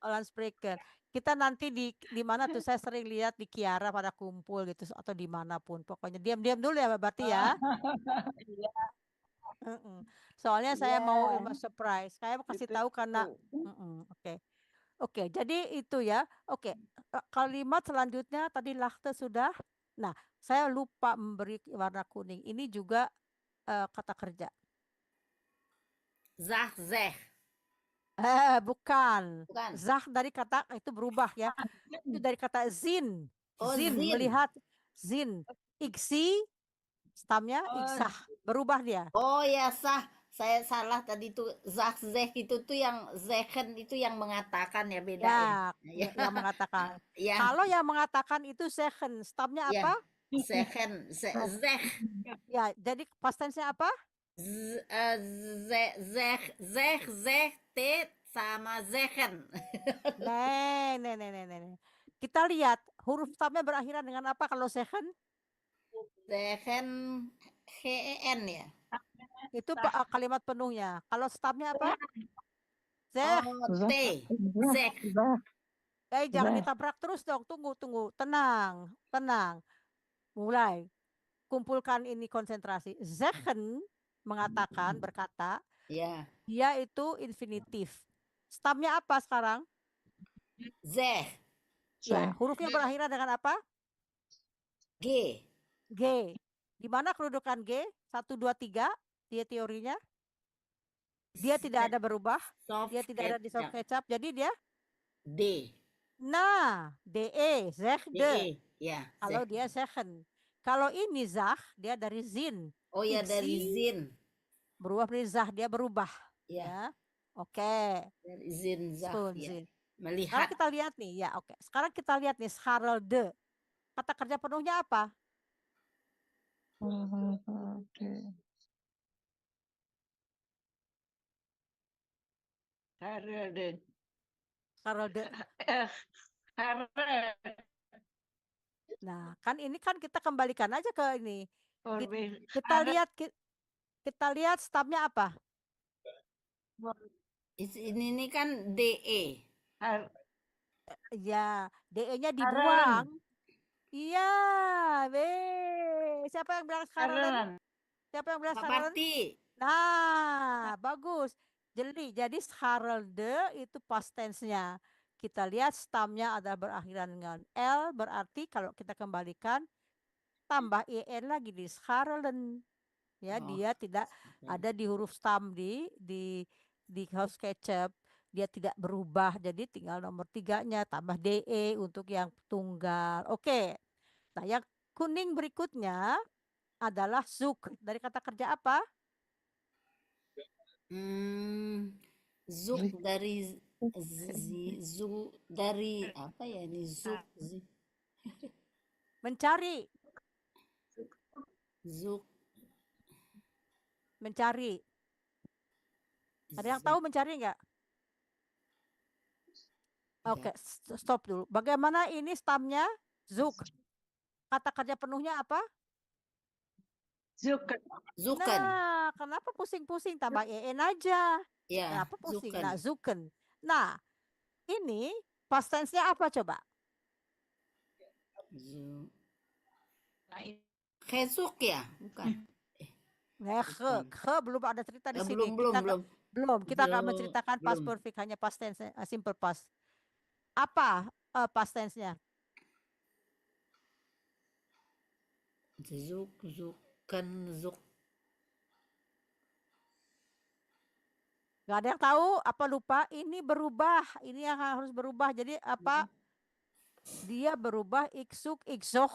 Holland Spreker. Kita nanti di mana tuh saya sering lihat di Kiara pada kumpul gitu atau dimanapun. Pokoknya diam-diam dulu ya Mbak Barti ya. Mm-mm. Soalnya saya mau surprise. Saya mau kasih tahu karena oke. Oke, jadi itu ya. Oke, kalimat selanjutnya tadi lachte sudah. Nah, saya lupa memberi warna kuning. Ini juga kata kerja. Zah zeh. Bukan. Bukan. Zah dari kata itu berubah ya. Itu dari kata zin. Oh, Zin, zin. melihat. Zin. Iksi, stamnya iksah. Berubah dia. Oh ya sah. Saya salah tadi tuh zah zeh itu tuh yang zehen itu yang mengatakan ya beda ya. Ya, yang mengatakan. Ya, Kalau yang mengatakan itu sehen, stamnya ya. apa? Zehen, zeh. Ya, jadi past tense-nya apa? Zeh, te sama zehen. Nih. Kita lihat huruf stamnya berakhiran dengan apa kalau sehen? Zehen, hen ya. Itu kalimat penuhnya. Kalau stamnya apa? Zeh. Oh, te, zeh. Jangan ditabrak terus dong. Tunggu. Tenang. Mulai. Kumpulkan ini konsentrasi. Zehen mengatakan, berkata, Ya, dia itu infinitif. Stamnya apa sekarang? zeh, Ya, hurufnya berakhiran dengan apa? g. G. Di mana kedudukan G? 1, 2, 3. Dia teorinya. Dia tidak ada berubah. Dia tidak ada di soft kecap. Jadi dia D. nah, DE, zeh de. DE, ya. Kalau dia zehen. Kalau ini zah, dia dari zin. Oh ya dari Iksi zin. berubah dari zah, dia berubah. Ya. Ya. Oke. Dari zin zah Spoon, ya. zin. Sekarang Melihat. kita lihat nih, ya oke. Sekarang kita lihat nih, scharelde. Kata kerja penuhnya apa? Harde. Harolde. Harde. Nah, kan ini kan kita kembalikan aja ke ini. Forbe. Kita lihat kita lihat stamnya apa? Ini kan DE. Ya, DE-nya Harden. dibuang. Iya, be. Siapa yang bilang Harolden? Harden. Siapa yang bilang Pak Harolden? Parti. Nah, bagus. Jadi Harolde itu past tense-nya. Kita lihat stamnya ada berakhiran dengan L, berarti kalau kita kembalikan tambah en lagi di Harolden. Ya, Oh, dia tidak ada di huruf stam di house ketchup. Dia tidak berubah, jadi tinggal nomor 3-nya tambah DE untuk yang tunggal. Oke. Nah, yang kuning berikutnya adalah zuk. Dari kata kerja apa? Zuk dari dari apa ya ini zuk Mencari. zuk Mencari. Ada yang zuk. tahu mencari nggak? Oke, stop dulu. Bagaimana ini stamnya? Zuk. Kata kerja penuhnya apa? Zuken. Zuken. Nah, kenapa pusing-pusing? Tambah en aja. Ya, Kenapa pusing? zuken. Nah, zuken. Nah, ini past tense-nya apa coba? Zuk. Hezuk ya, bukan. Nah, ke belum ada cerita di sini. Belum. Kita nggak menceritakan past Belum. perfect, hanya past tense, simple past. Apa past tense-nya? Zuken, zuk. Gak ada yang tahu, apa lupa? Ini berubah, ini yang harus berubah. Jadi apa? Dia berubah iksuk, ikzoh,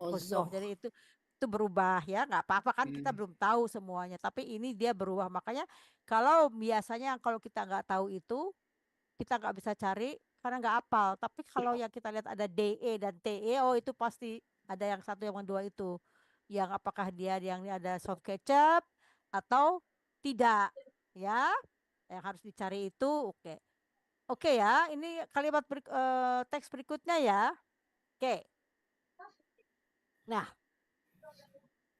Ozoh. Jadi itu berubah ya, nggak apa-apa kan kita belum tahu semuanya. Tapi ini dia berubah. Makanya kalau biasanya kalau kita nggak tahu itu, kita nggak bisa cari karena nggak hafal. Tapi kalau yang kita lihat ada DE dan TE, oh itu pasti ada yang satu yang dua itu. Yang apakah dia yang ini ada soft ketchup atau tidak ya? Yang harus dicari itu oke. Oke ya, ini kalimat teks berikutnya ya. Oke. Nah,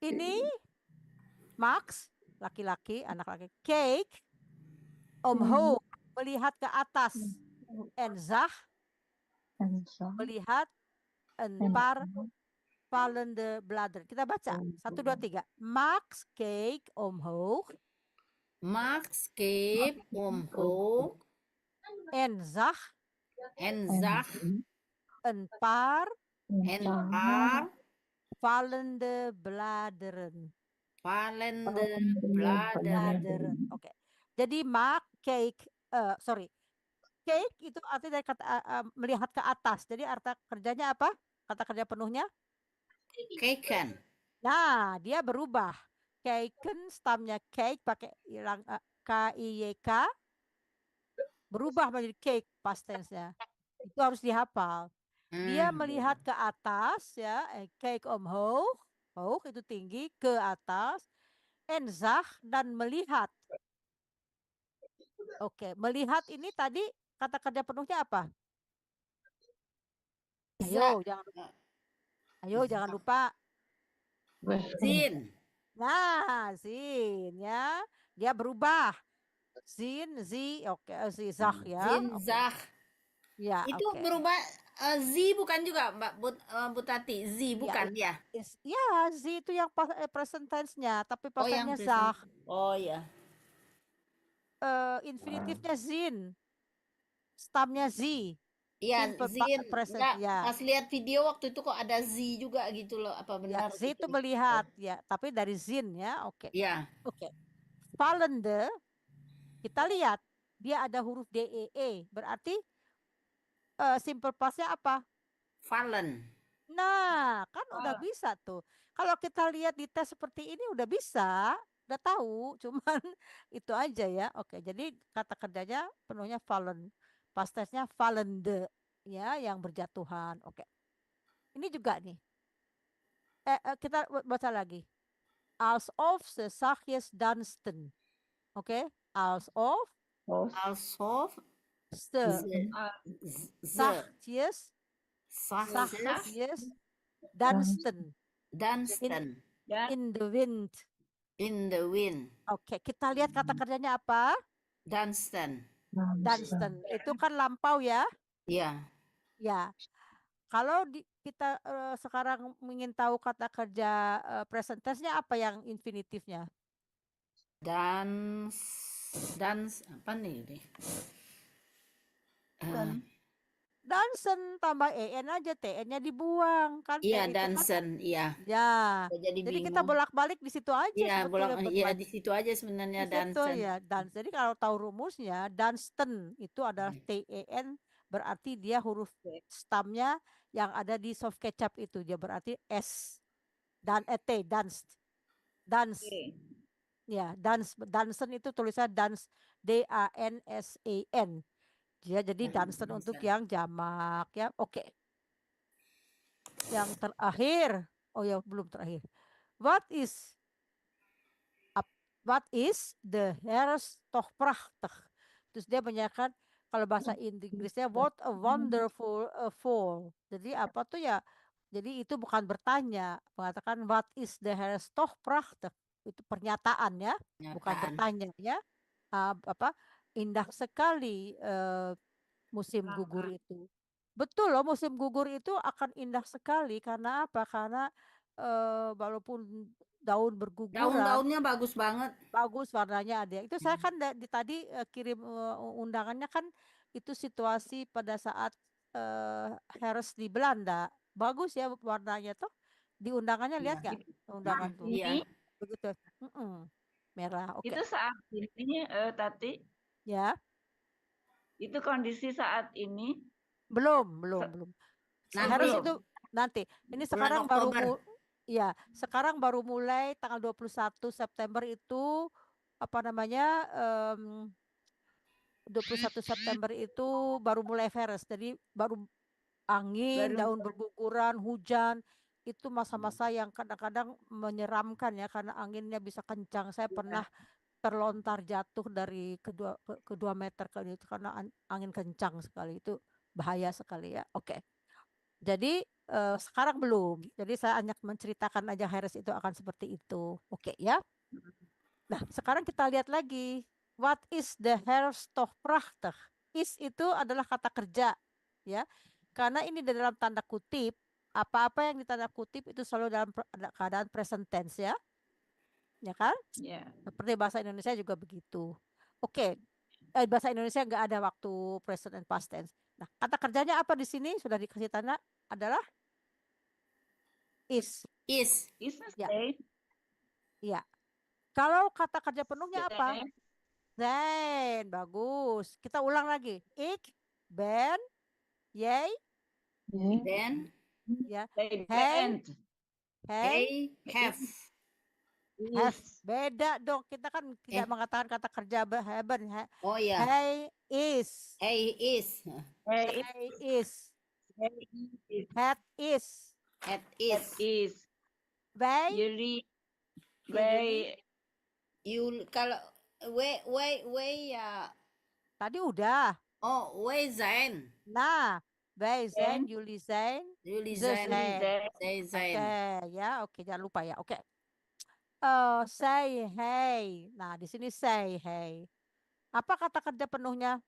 ini Max, laki-laki, anak laki. Cake, Om Ho melihat ke atas. Enzah melihat empar fallende bladder. Kita baca. 1, 2, 3. Max, Cake, Om Ho. Max, Cape, Om Ho, Enzah, Enzach, empar Enpar, fallende bladeren. Valende, Bladeren. Oke. Jadi Max, Cake, cake itu artinya dari kata melihat ke atas. Jadi arti kerjanya apa? Kata kerja penuhnya? Keken. Nah, dia berubah. Keiken stamnya cake pakai KIYK berubah menjadi cake past tense-nya. Itu harus dihafal. Dia melihat ke atas ya, cake Om Ho, Ho itu tinggi ke atas, enzah dan melihat. Oke, melihat ini tadi kata kerja penuhnya apa? Ayo jangan lupa. Zin. Nah, zin ya. Dia berubah. Zin, zi, oke, zah ya. Zinzach. Ya, Itu oke. berubah Z bukan juga Mbak Butati? Z bukan ya? Ya, zi itu yang present tense-nya, tapi Oh, yang pasannya zah. Oh ya. Infinitifnya zin. Stamnya zi. Iya, Simple Zin. present Enggak, ya. pas lihat video waktu itu kok ada Z juga gitu loh. Apa Ya, benar? zi itu gitu? melihat ya, tapi dari zin ya. Oke. Ya. Oke. Fallende kita lihat dia ada huruf DEE, berarti simple past-nya apa? Fallen. Nah, kan udah bisa tuh. Kalau kita lihat di tes seperti ini udah bisa, udah tahu, cuman itu aja ya. Oke, jadi kata kerjanya penuhnya fallen. Past tense-nya fallende ya, yang berjatuhan. Oke. Ini juga nih. Kita baca lagi. Als of ze zachtjes dansten. Oke, als of Os. Also, Se. ze, Ah, Sach, yes. sach, Sach, zes, yes. Dunstan. Dunstan, dan In the wind. in the wind, Oke, kita lihat kata kerjanya apa? Dunstan, Dunstan. Itu kan lampau ya. ya, Ya. Kalau kita sekarang ingin tahu kata kerja present tense-nya apa yang infinitifnya? dans, apa nih? dan Dansen tambah en aja, tn-nya dibuang kan, t Iya, itu kan Dansen, iya. ya. Saya jadi Jadi kita bingung. bolak-balik di situ aja Iya, sebetulnya iya bermain. di situ aja sebenarnya Di situ Dansen. ya, dan jadi kalau tahu rumusnya, Dunstan itu adalah ten, berarti dia huruf stamnya yang ada di soft ketchup itu dia berarti s dan t, dans, dans. Oke. Ya, Dansen itu tulisannya dans, Dansan. Dia jadi Dansen untuk yang jamak ya. Oke. Yang terakhir. Oh ya, belum terakhir. What is what is the Herstogprachtig? Terus dia menyanyikan kalau bahasa Inggrisnya what a wonderful fall. Jadi apa tuh ya? Jadi itu bukan bertanya, mengatakan what is the Herstogprachtig? Itu pernyataan ya, bukan Pernyataan. bertanya ya. Apa indah sekali musim gugur itu. Betul loh, musim gugur itu akan indah sekali karena apa? Karena walaupun daun berguguran, Daun-daunnya bagus banget. bagus warnanya ada. Itu saya kan tadi kirim undangannya kan itu situasi pada saat Harris di Belanda. Bagus ya warnanya tuh. Di undangannya lihat Iya. gak? Undangan tuh. Iya. Begitu. Mm-mm. Merah. Oke. Itu saat ini, Tati, Ya, itu kondisi saat ini. belum. Nanti. Harus belum. itu nanti. Ini Bulan sekarang Oktober. ya, sekarang baru mulai tanggal 21 September itu apa namanya? 21 September itu baru mulai virus. Jadi baru angin, Baru daun berguguran, hujan. Itu masa-masa yang kadang-kadang menyeramkan ya karena anginnya bisa kencang. Saya pernah terlontar jatuh dari kedua meter kali itu karena angin kencang sekali. Itu bahaya sekali ya. Oke. Jadi sekarang belum. Jadi saya hanya menceritakan aja Harris itu akan seperti itu. Oke ya. Nah, sekarang kita lihat lagi. What is the Herstogprachtig? Is itu adalah kata kerja, ya. Karena ini di dalam tanda kutip, apa-apa yang ditanda kutip itu selalu dalam keadaan present tense ya. Ya kan? ya. Seperti bahasa Indonesia juga begitu. Oke. Bahasa Indonesia nggak ada waktu present and past tense. Nah, kata kerjanya apa di sini? Sudah dikasih tanda adalah is. Is. Ya. Stay. Iya. Kalau kata kerja penuhnya apa? Stay. Then, bagus. Kita ulang lagi. Ik, ben, yay, Then. ya. Stay. Hey, They have. have. Beda dong. Kita kan tidak mengatakan kata kerja haben. Oh iya. Hey is. Hey is. Hey is. is. Hat is. Hat That is. is. They. Yuri. Yuri. You kalau we ya. Tadi udah. Oh, we zijn. Nah, wij zijn, jullie zijn. Jullie Ze zijn. zijn. Zij zijn. Oke, ya. Oke, jangan lupa ya. Oke. Say hey. Nah, di sini say hey. Apa kata kerja penuhnya?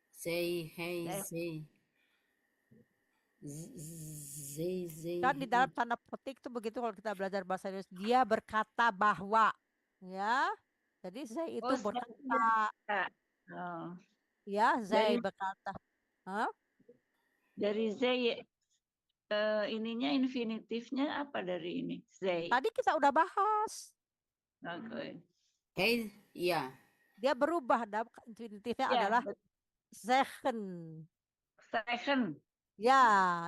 Say hey, Say. say. Say. Kan di dalam tanda petik itu begitu kalau kita belajar bahasa Indonesia. Dia berkata bahwa. Ya. Jadi saya itu Oh, berkata. Oh. Ya, saya Dari- berkata. Hah? Dari Zay, ininya infinitifnya apa dari ini? Zay. Tadi kita udah bahas. Oke. Hey, iya. Dia berubah. Infinitifnya Ya, adalah zeggen. second. Ya,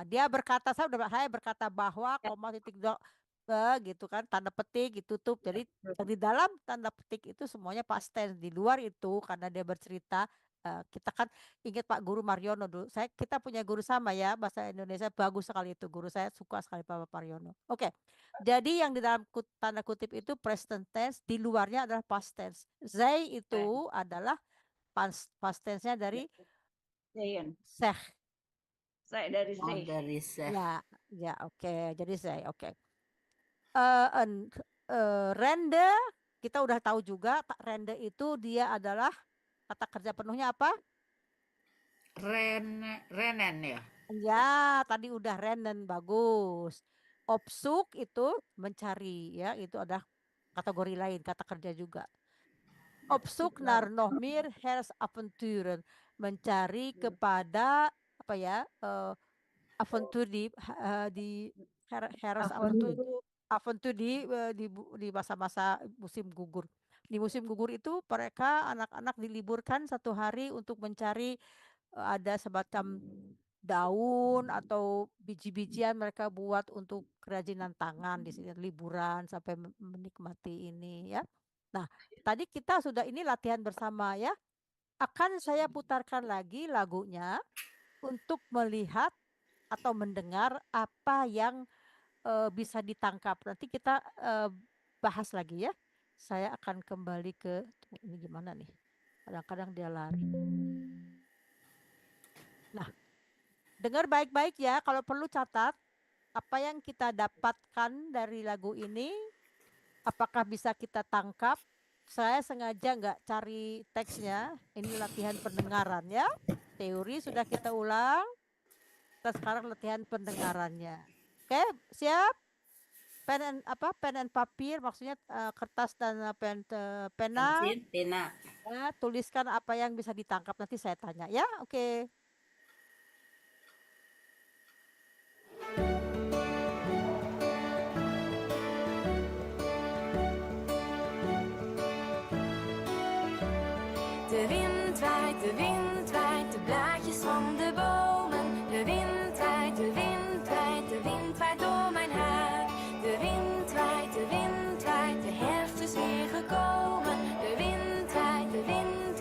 dia berkata, saya berkata bahwa, koma titik gitu kan, tanda petik ditutup. Jadi di dalam tanda petik itu semuanya past tense. Di luar itu karena dia bercerita Kita kan ingat Pak Guru Mariono dulu. Kita punya guru sama ya, bahasa Indonesia bagus sekali itu guru saya, suka sekali Pak Mariono. Oke. Jadi yang di dalam tanda kutip itu present tense, di luarnya adalah past tense. Zij itu adalah past tense-nya dari Zeyn. seh. Saya dari Oh, Zey. dari seh. Ya, oke. Jadi zij, oke. Rende kita udah tahu juga rende itu dia adalah kata kerja penuhnya apa? Renen ya. Ya, tadi udah renen, bagus. Opsuk itu mencari ya, itu ada kategori lain, kata kerja juga. Opsuk naar nog meer hersavonturen, mencari kepada apa ya? Avontur di hersavontur itu avontur di masa-masa musim gugur. Di musim gugur itu mereka anak-anak diliburkan 1 hari untuk mencari ada semacam daun atau biji-bijian mereka buat untuk kerajinan tangan di sini liburan sampai menikmati ini ya. Nah, tadi kita sudah ini latihan bersama ya. Akan saya putarkan lagi lagunya untuk melihat atau mendengar apa yang bisa ditangkap. Nanti kita bahas lagi ya. Saya akan kembali ke ini gimana nih? Kadang-kadang dia lari. Nah, dengar baik-baik ya. Kalau perlu catat apa yang kita dapatkan dari lagu ini. Apakah bisa kita tangkap? Saya sengaja nggak cari teksnya. Ini latihan pendengaran ya. Teori sudah kita ulang. Kita sekarang latihan pendengarannya. Oke, siap? Pen and paper maksudnya kertas dan pena. Pensil, pena. Ya, tuliskan apa yang bisa ditangkap nanti saya tanya ya. Oke. De wind waait de blaadjes van de bomen. De wind waait, de wind waait, de wind waait door mijn haar. De wind waait, de herfst is weer gekomen. De wind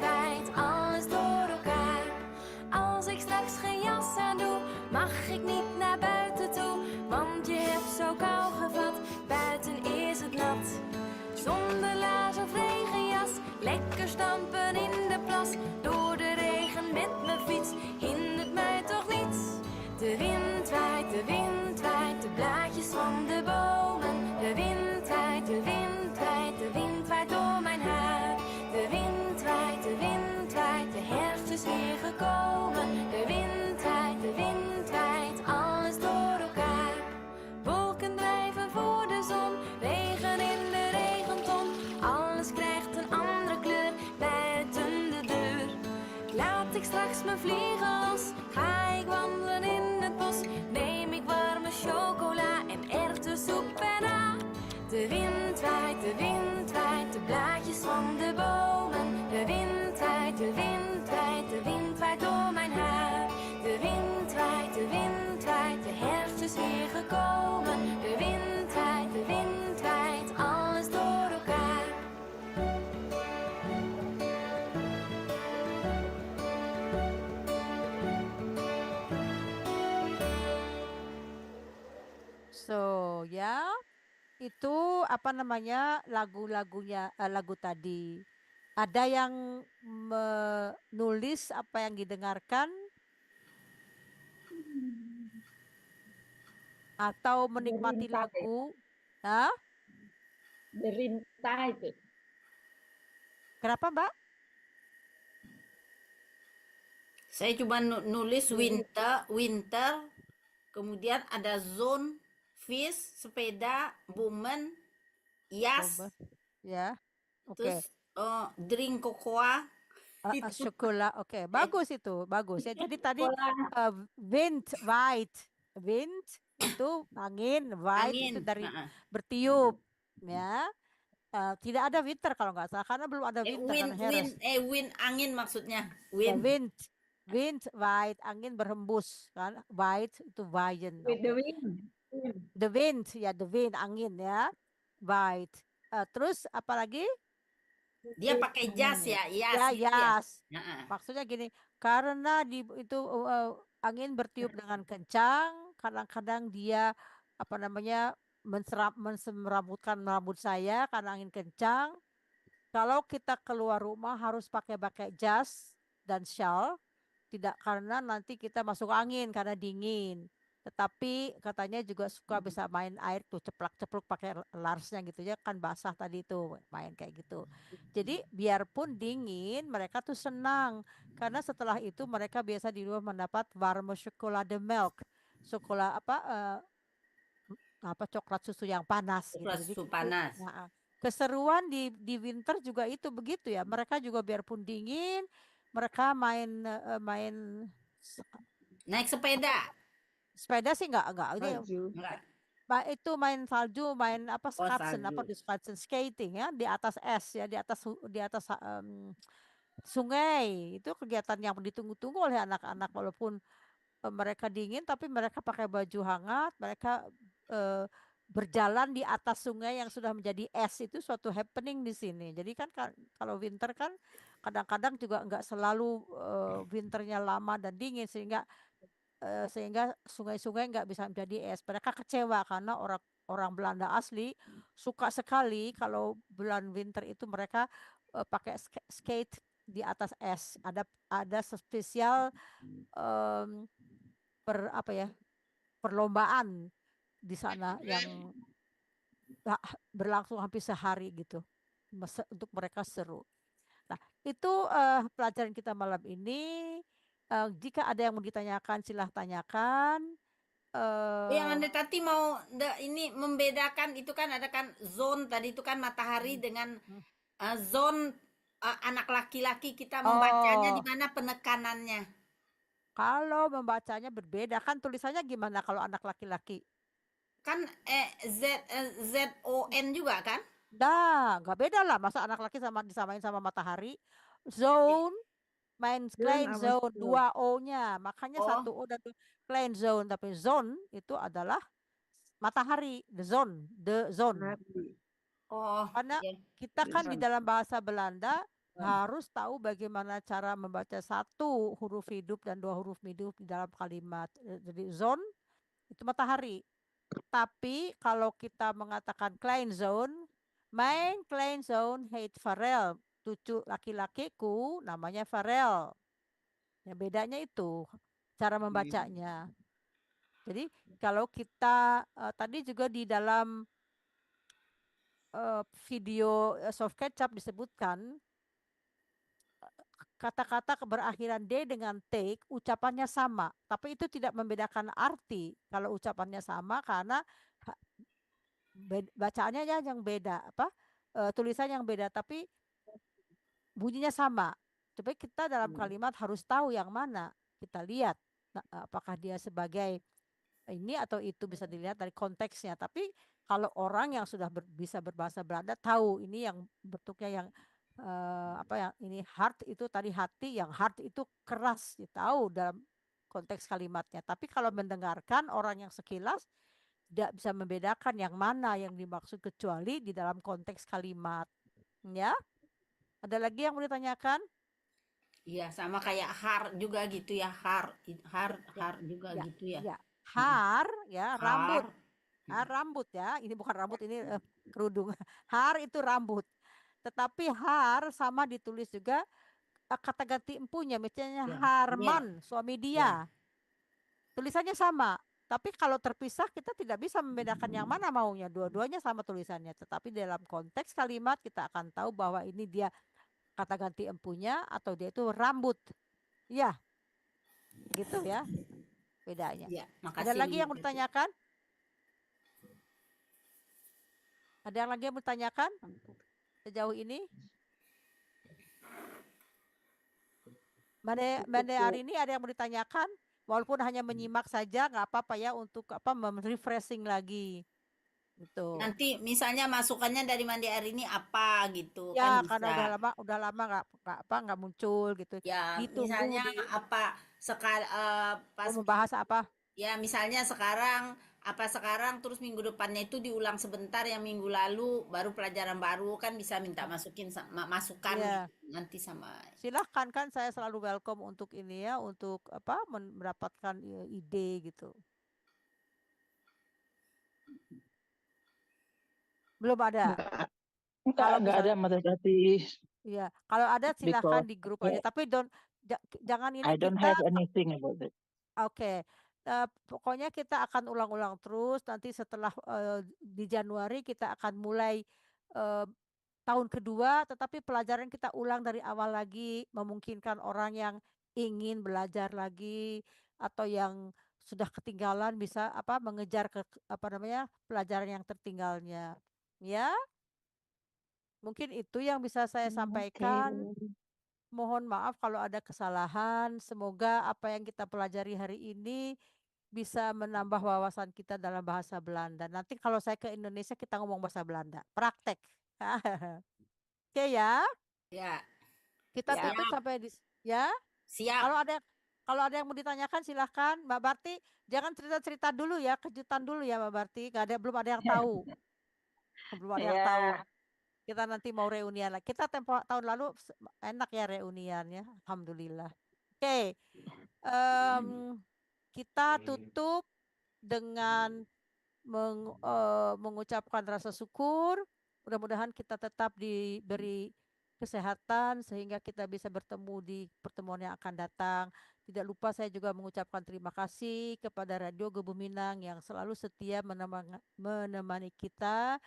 waait, alles door elkaar. Als ik straks geen jas aan doe, mag ik niet naar buiten toe. Want je hebt zo kou gevat, buiten is het nat. Zonder laars of regenjas, lekker stampen in de plas. Door de regen met mijn fiets, hindert mij toch niets. De wind waait, de blaadjes van de bomen. De wind waait, de wind waait door mijn haar. De wind waait, de herfst is weer gekomen. De wind waait, alles door elkaar. Wolken drijven voor de zon, regen in de regenton. Alles krijgt een andere kleur buiten de deur. Laat ik straks mijn vliegen los, ga ik wandelen in het bos. Neem ik warme chocola en erwtensoep erna. De wind waait, de blaadjes van de bomen. De wind waait, de wind waait door mijn haar. De wind waait, de herfst is weer gekomen. De wind waait, alles door elkaar. So, ya. Itu apa namanya lagu-lagunya lagu tadi. Ada yang menulis apa yang didengarkan atau menikmati Derintah, lagu? Hah? Derintah itu. Kenapa, Mbak? Saya cuma nulis winter, kemudian ada zone, fish, sepeda, bomen, yas, Ya. Oke. terus drink cocoa. Itu. Chocola. Oke, bagus itu, bagus ya. Jadi tadi wind itu angin, white itu dari bertiup, ya. Tidak ada winter kalau nggak salah karena belum ada winter. Wind angin maksudnya. Ya, wind, white angin berhembus kan, white itu waaien. With the wind. The wind, ya the wind angin ya, white. Terus apa lagi? Dia pakai jas Hmm. ya, Ya, jas gitu ya. yas. Heeh. Maksudnya gini, karena itu angin bertiup dengan kencang, kadang-kadang dia apa namanya menserabutkan rambut saya karena angin kencang. Kalau kita keluar rumah harus pakai jas dan shawl, tidak karena nanti kita masuk angin karena dingin. Tetapi katanya juga suka bisa main air tuh ceplak-cepluk pakai larsnya gitu ya kan basah tadi tuh main kayak gitu. Jadi biarpun dingin mereka tuh senang karena setelah itu mereka biasa di rumah mendapat warme chocolate milk. Coklat apa coklat susu yang panas gitu. Coklat Jadi susu panas. nah, keseruan di winter juga itu begitu ya. Mereka juga biarpun dingin, mereka main Naik apa sepeda. sepeda sih nggak ini Salju. Enggak. itu main salju, main apa Oh, skatsen apa salju. di skatsen skating ya di atas es ya di atas sungai. Itu kegiatan yang ditunggu-tunggu oleh anak-anak walaupun mereka dingin tapi mereka pakai baju hangat, mereka eh, berjalan di atas sungai yang sudah menjadi es itu suatu happening di sini. Jadi kan kalau winter kan kadang-kadang juga nggak selalu winternya lama dan dingin sehingga sungai-sungai nggak bisa menjadi es. Mereka kecewa karena orang orang Belanda asli suka sekali kalau bulan winter itu mereka pakai skate di atas es. Ada spesial em, apa ya perlombaan di sana yang berlangsung hampir sehari gitu. Untuk mereka seru. Nah, itu pelajaran kita malam ini. Jika ada yang mau ditanyakan, silahkan tanyakan. Yang eh Anda tadi mau ini membedakan itu kan ada kan zone tadi itu kan matahari hmm, dengan hmm. zone anak laki-laki kita membacanya di Oh, mana penekanannya. kalau membacanya berbeda kan tulisannya gimana kalau anak laki-laki? Kan ZON juga kan? Dah, nggak beda lah. Masa anak laki sama disamain sama matahari? Zone, main Zone plain sama zone, zone. dua O-nya. Makanya Oh, satu O dan plain zone. Tapi zone itu adalah matahari, the zone. Matahari. oh, Karena ya. kita The kan di sun. dalam bahasa Belanda harus tahu bagaimana cara membaca satu huruf hidup dan dua huruf hidup di dalam kalimat. Jadi zone itu matahari. Tapi kalau kita mengatakan klein zone, mein klein zone heet Farel. Cucu laki-lakiku namanya Farel. Ya, bedanya itu cara membacanya. Jadi kalau kita tadi juga di dalam video soft ketchup disebutkan kata-kata keberakhiran D dengan take ucapannya sama, tapi itu tidak membedakan arti kalau ucapannya sama karena bacaannya ya yang beda apa tulisan yang beda tapi bunyinya sama. Tapi kita dalam kalimat harus tahu yang mana. Kita lihat apakah dia sebagai ini atau itu bisa dilihat dari konteksnya. Tapi kalau orang yang sudah bisa berbahasa Belanda tahu ini yang bentuknya yang apa yang ini hard itu tadi hati, yang hard itu keras, dia tahu dalam konteks kalimatnya. Tapi kalau mendengarkan orang yang sekilas tidak bisa membedakan yang mana yang dimaksud kecuali di dalam konteks kalimat. Ya, ada lagi yang mau ditanyakan? Iya, sama kayak har juga gitu ya, Ya, ya, har juga ya, gitu ya. ya. Mm. Har, ya, rambut. Har. Rambut ya. Ini bukan rambut, ini kerudung. Har itu rambut. Tetapi har sama ditulis juga kata ganti empunya. Misalnya Ya, mir. Harman, suami Ya. dia. Tulisannya sama. Tapi kalau terpisah kita tidak bisa membedakan yang mana maunya. Dua-duanya sama tulisannya. Tetapi dalam konteks kalimat kita akan tahu bahwa ini dia kata ganti empunya atau dia itu rambut. Ya, gitu ya bedanya. Ya, Ada makasih lagi yang mau Mr. ditanyakan? Ada yang lagi yang mau ditanyakan sejauh ini? Mande hari ini ada yang mau ditanyakan? Walaupun hanya menyimak saja, nggak apa-apa ya untuk apa refreshing lagi. Gitu. Nanti misalnya masukannya dari Mandi hari ini apa gitu kan Ya, karena bisa. udah lama nggak muncul gitu. Ya, Ditunggu misalnya apa mau pas membahas apa? ya misalnya sekarang apa sekarang terus minggu depannya itu diulang sebentar, yang minggu lalu baru pelajaran baru kan bisa minta masukan Iya, gitu nanti sama. silahkan, kan saya selalu welcome untuk ini ya, untuk apa mendapatkan ide gitu. Belum ada. Kalau Nggak ada misalnya, matematis ya, kalau ada silahkan because di grup aja. Tapi jangan ini I don't kita. have anything about it. Oke, pokoknya kita akan ulang-ulang terus. Nanti setelah di Januari kita akan mulai eh, tahun kedua, tetapi pelajaran kita ulang dari awal lagi, memungkinkan orang yang ingin belajar lagi atau yang sudah ketinggalan bisa apa mengejar ke apa namanya pelajaran yang tertinggalnya. Ya, mungkin itu yang bisa saya Okay. sampaikan. Mohon maaf kalau ada kesalahan. Semoga apa yang kita pelajari hari ini bisa menambah wawasan kita dalam bahasa Belanda. Nanti kalau saya ke Indonesia kita ngomong bahasa Belanda. Praktek. Oke ya, Ya, kita Ya, tutup siap, sampai di ya. siap. Kalau ada yang mau ditanyakan silahkan Mbak Barti. Jangan cerita-cerita dulu ya, kejutan dulu ya Mbak Barti. Belum ada yang tahu. Belum ada yang tahu. ya. Kita nanti mau reunian lagi. Kita tahun lalu enak ya reunian ya. Alhamdulillah. Oke, em, kita tutup dengan mengucapkan rasa syukur. Mudah-mudahan kita tetap diberi kesehatan sehingga kita bisa bertemu di pertemuan yang akan datang. Tidak lupa saya juga mengucapkan terima kasih kepada Radio Gebuminang yang selalu setia menemani kita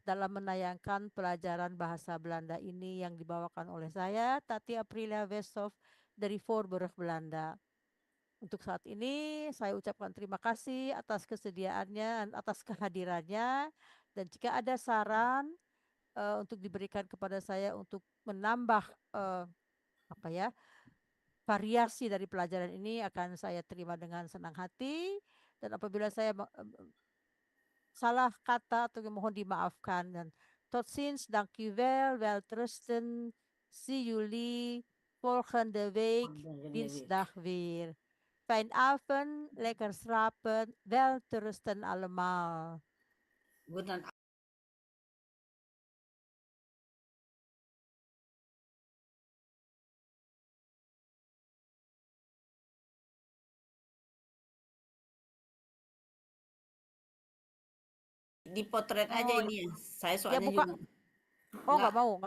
dalam menayangkan pelajaran bahasa Belanda ini yang dibawakan oleh saya, Tati Aprilia Westhoff dari Voorburg, Belanda. Untuk saat ini saya ucapkan terima kasih atas kesediaannya, atas kehadirannya, dan jika ada saran untuk diberikan kepada saya untuk menambah eh, apa ya variasi dari pelajaran ini akan saya terima dengan senang hati. Dan apabila saya salah kata atau mohon dimaafkan, dan tot ziens, dankjewel, wel trusten, see you volgende week, Volgende week. dinsdag weer. Fijn avond, lekker slapen, wel trusten allemaal. Good dipotret aja Oh ini ya. Saya ya, soalnya buka. juga Oh nggak nggak mau.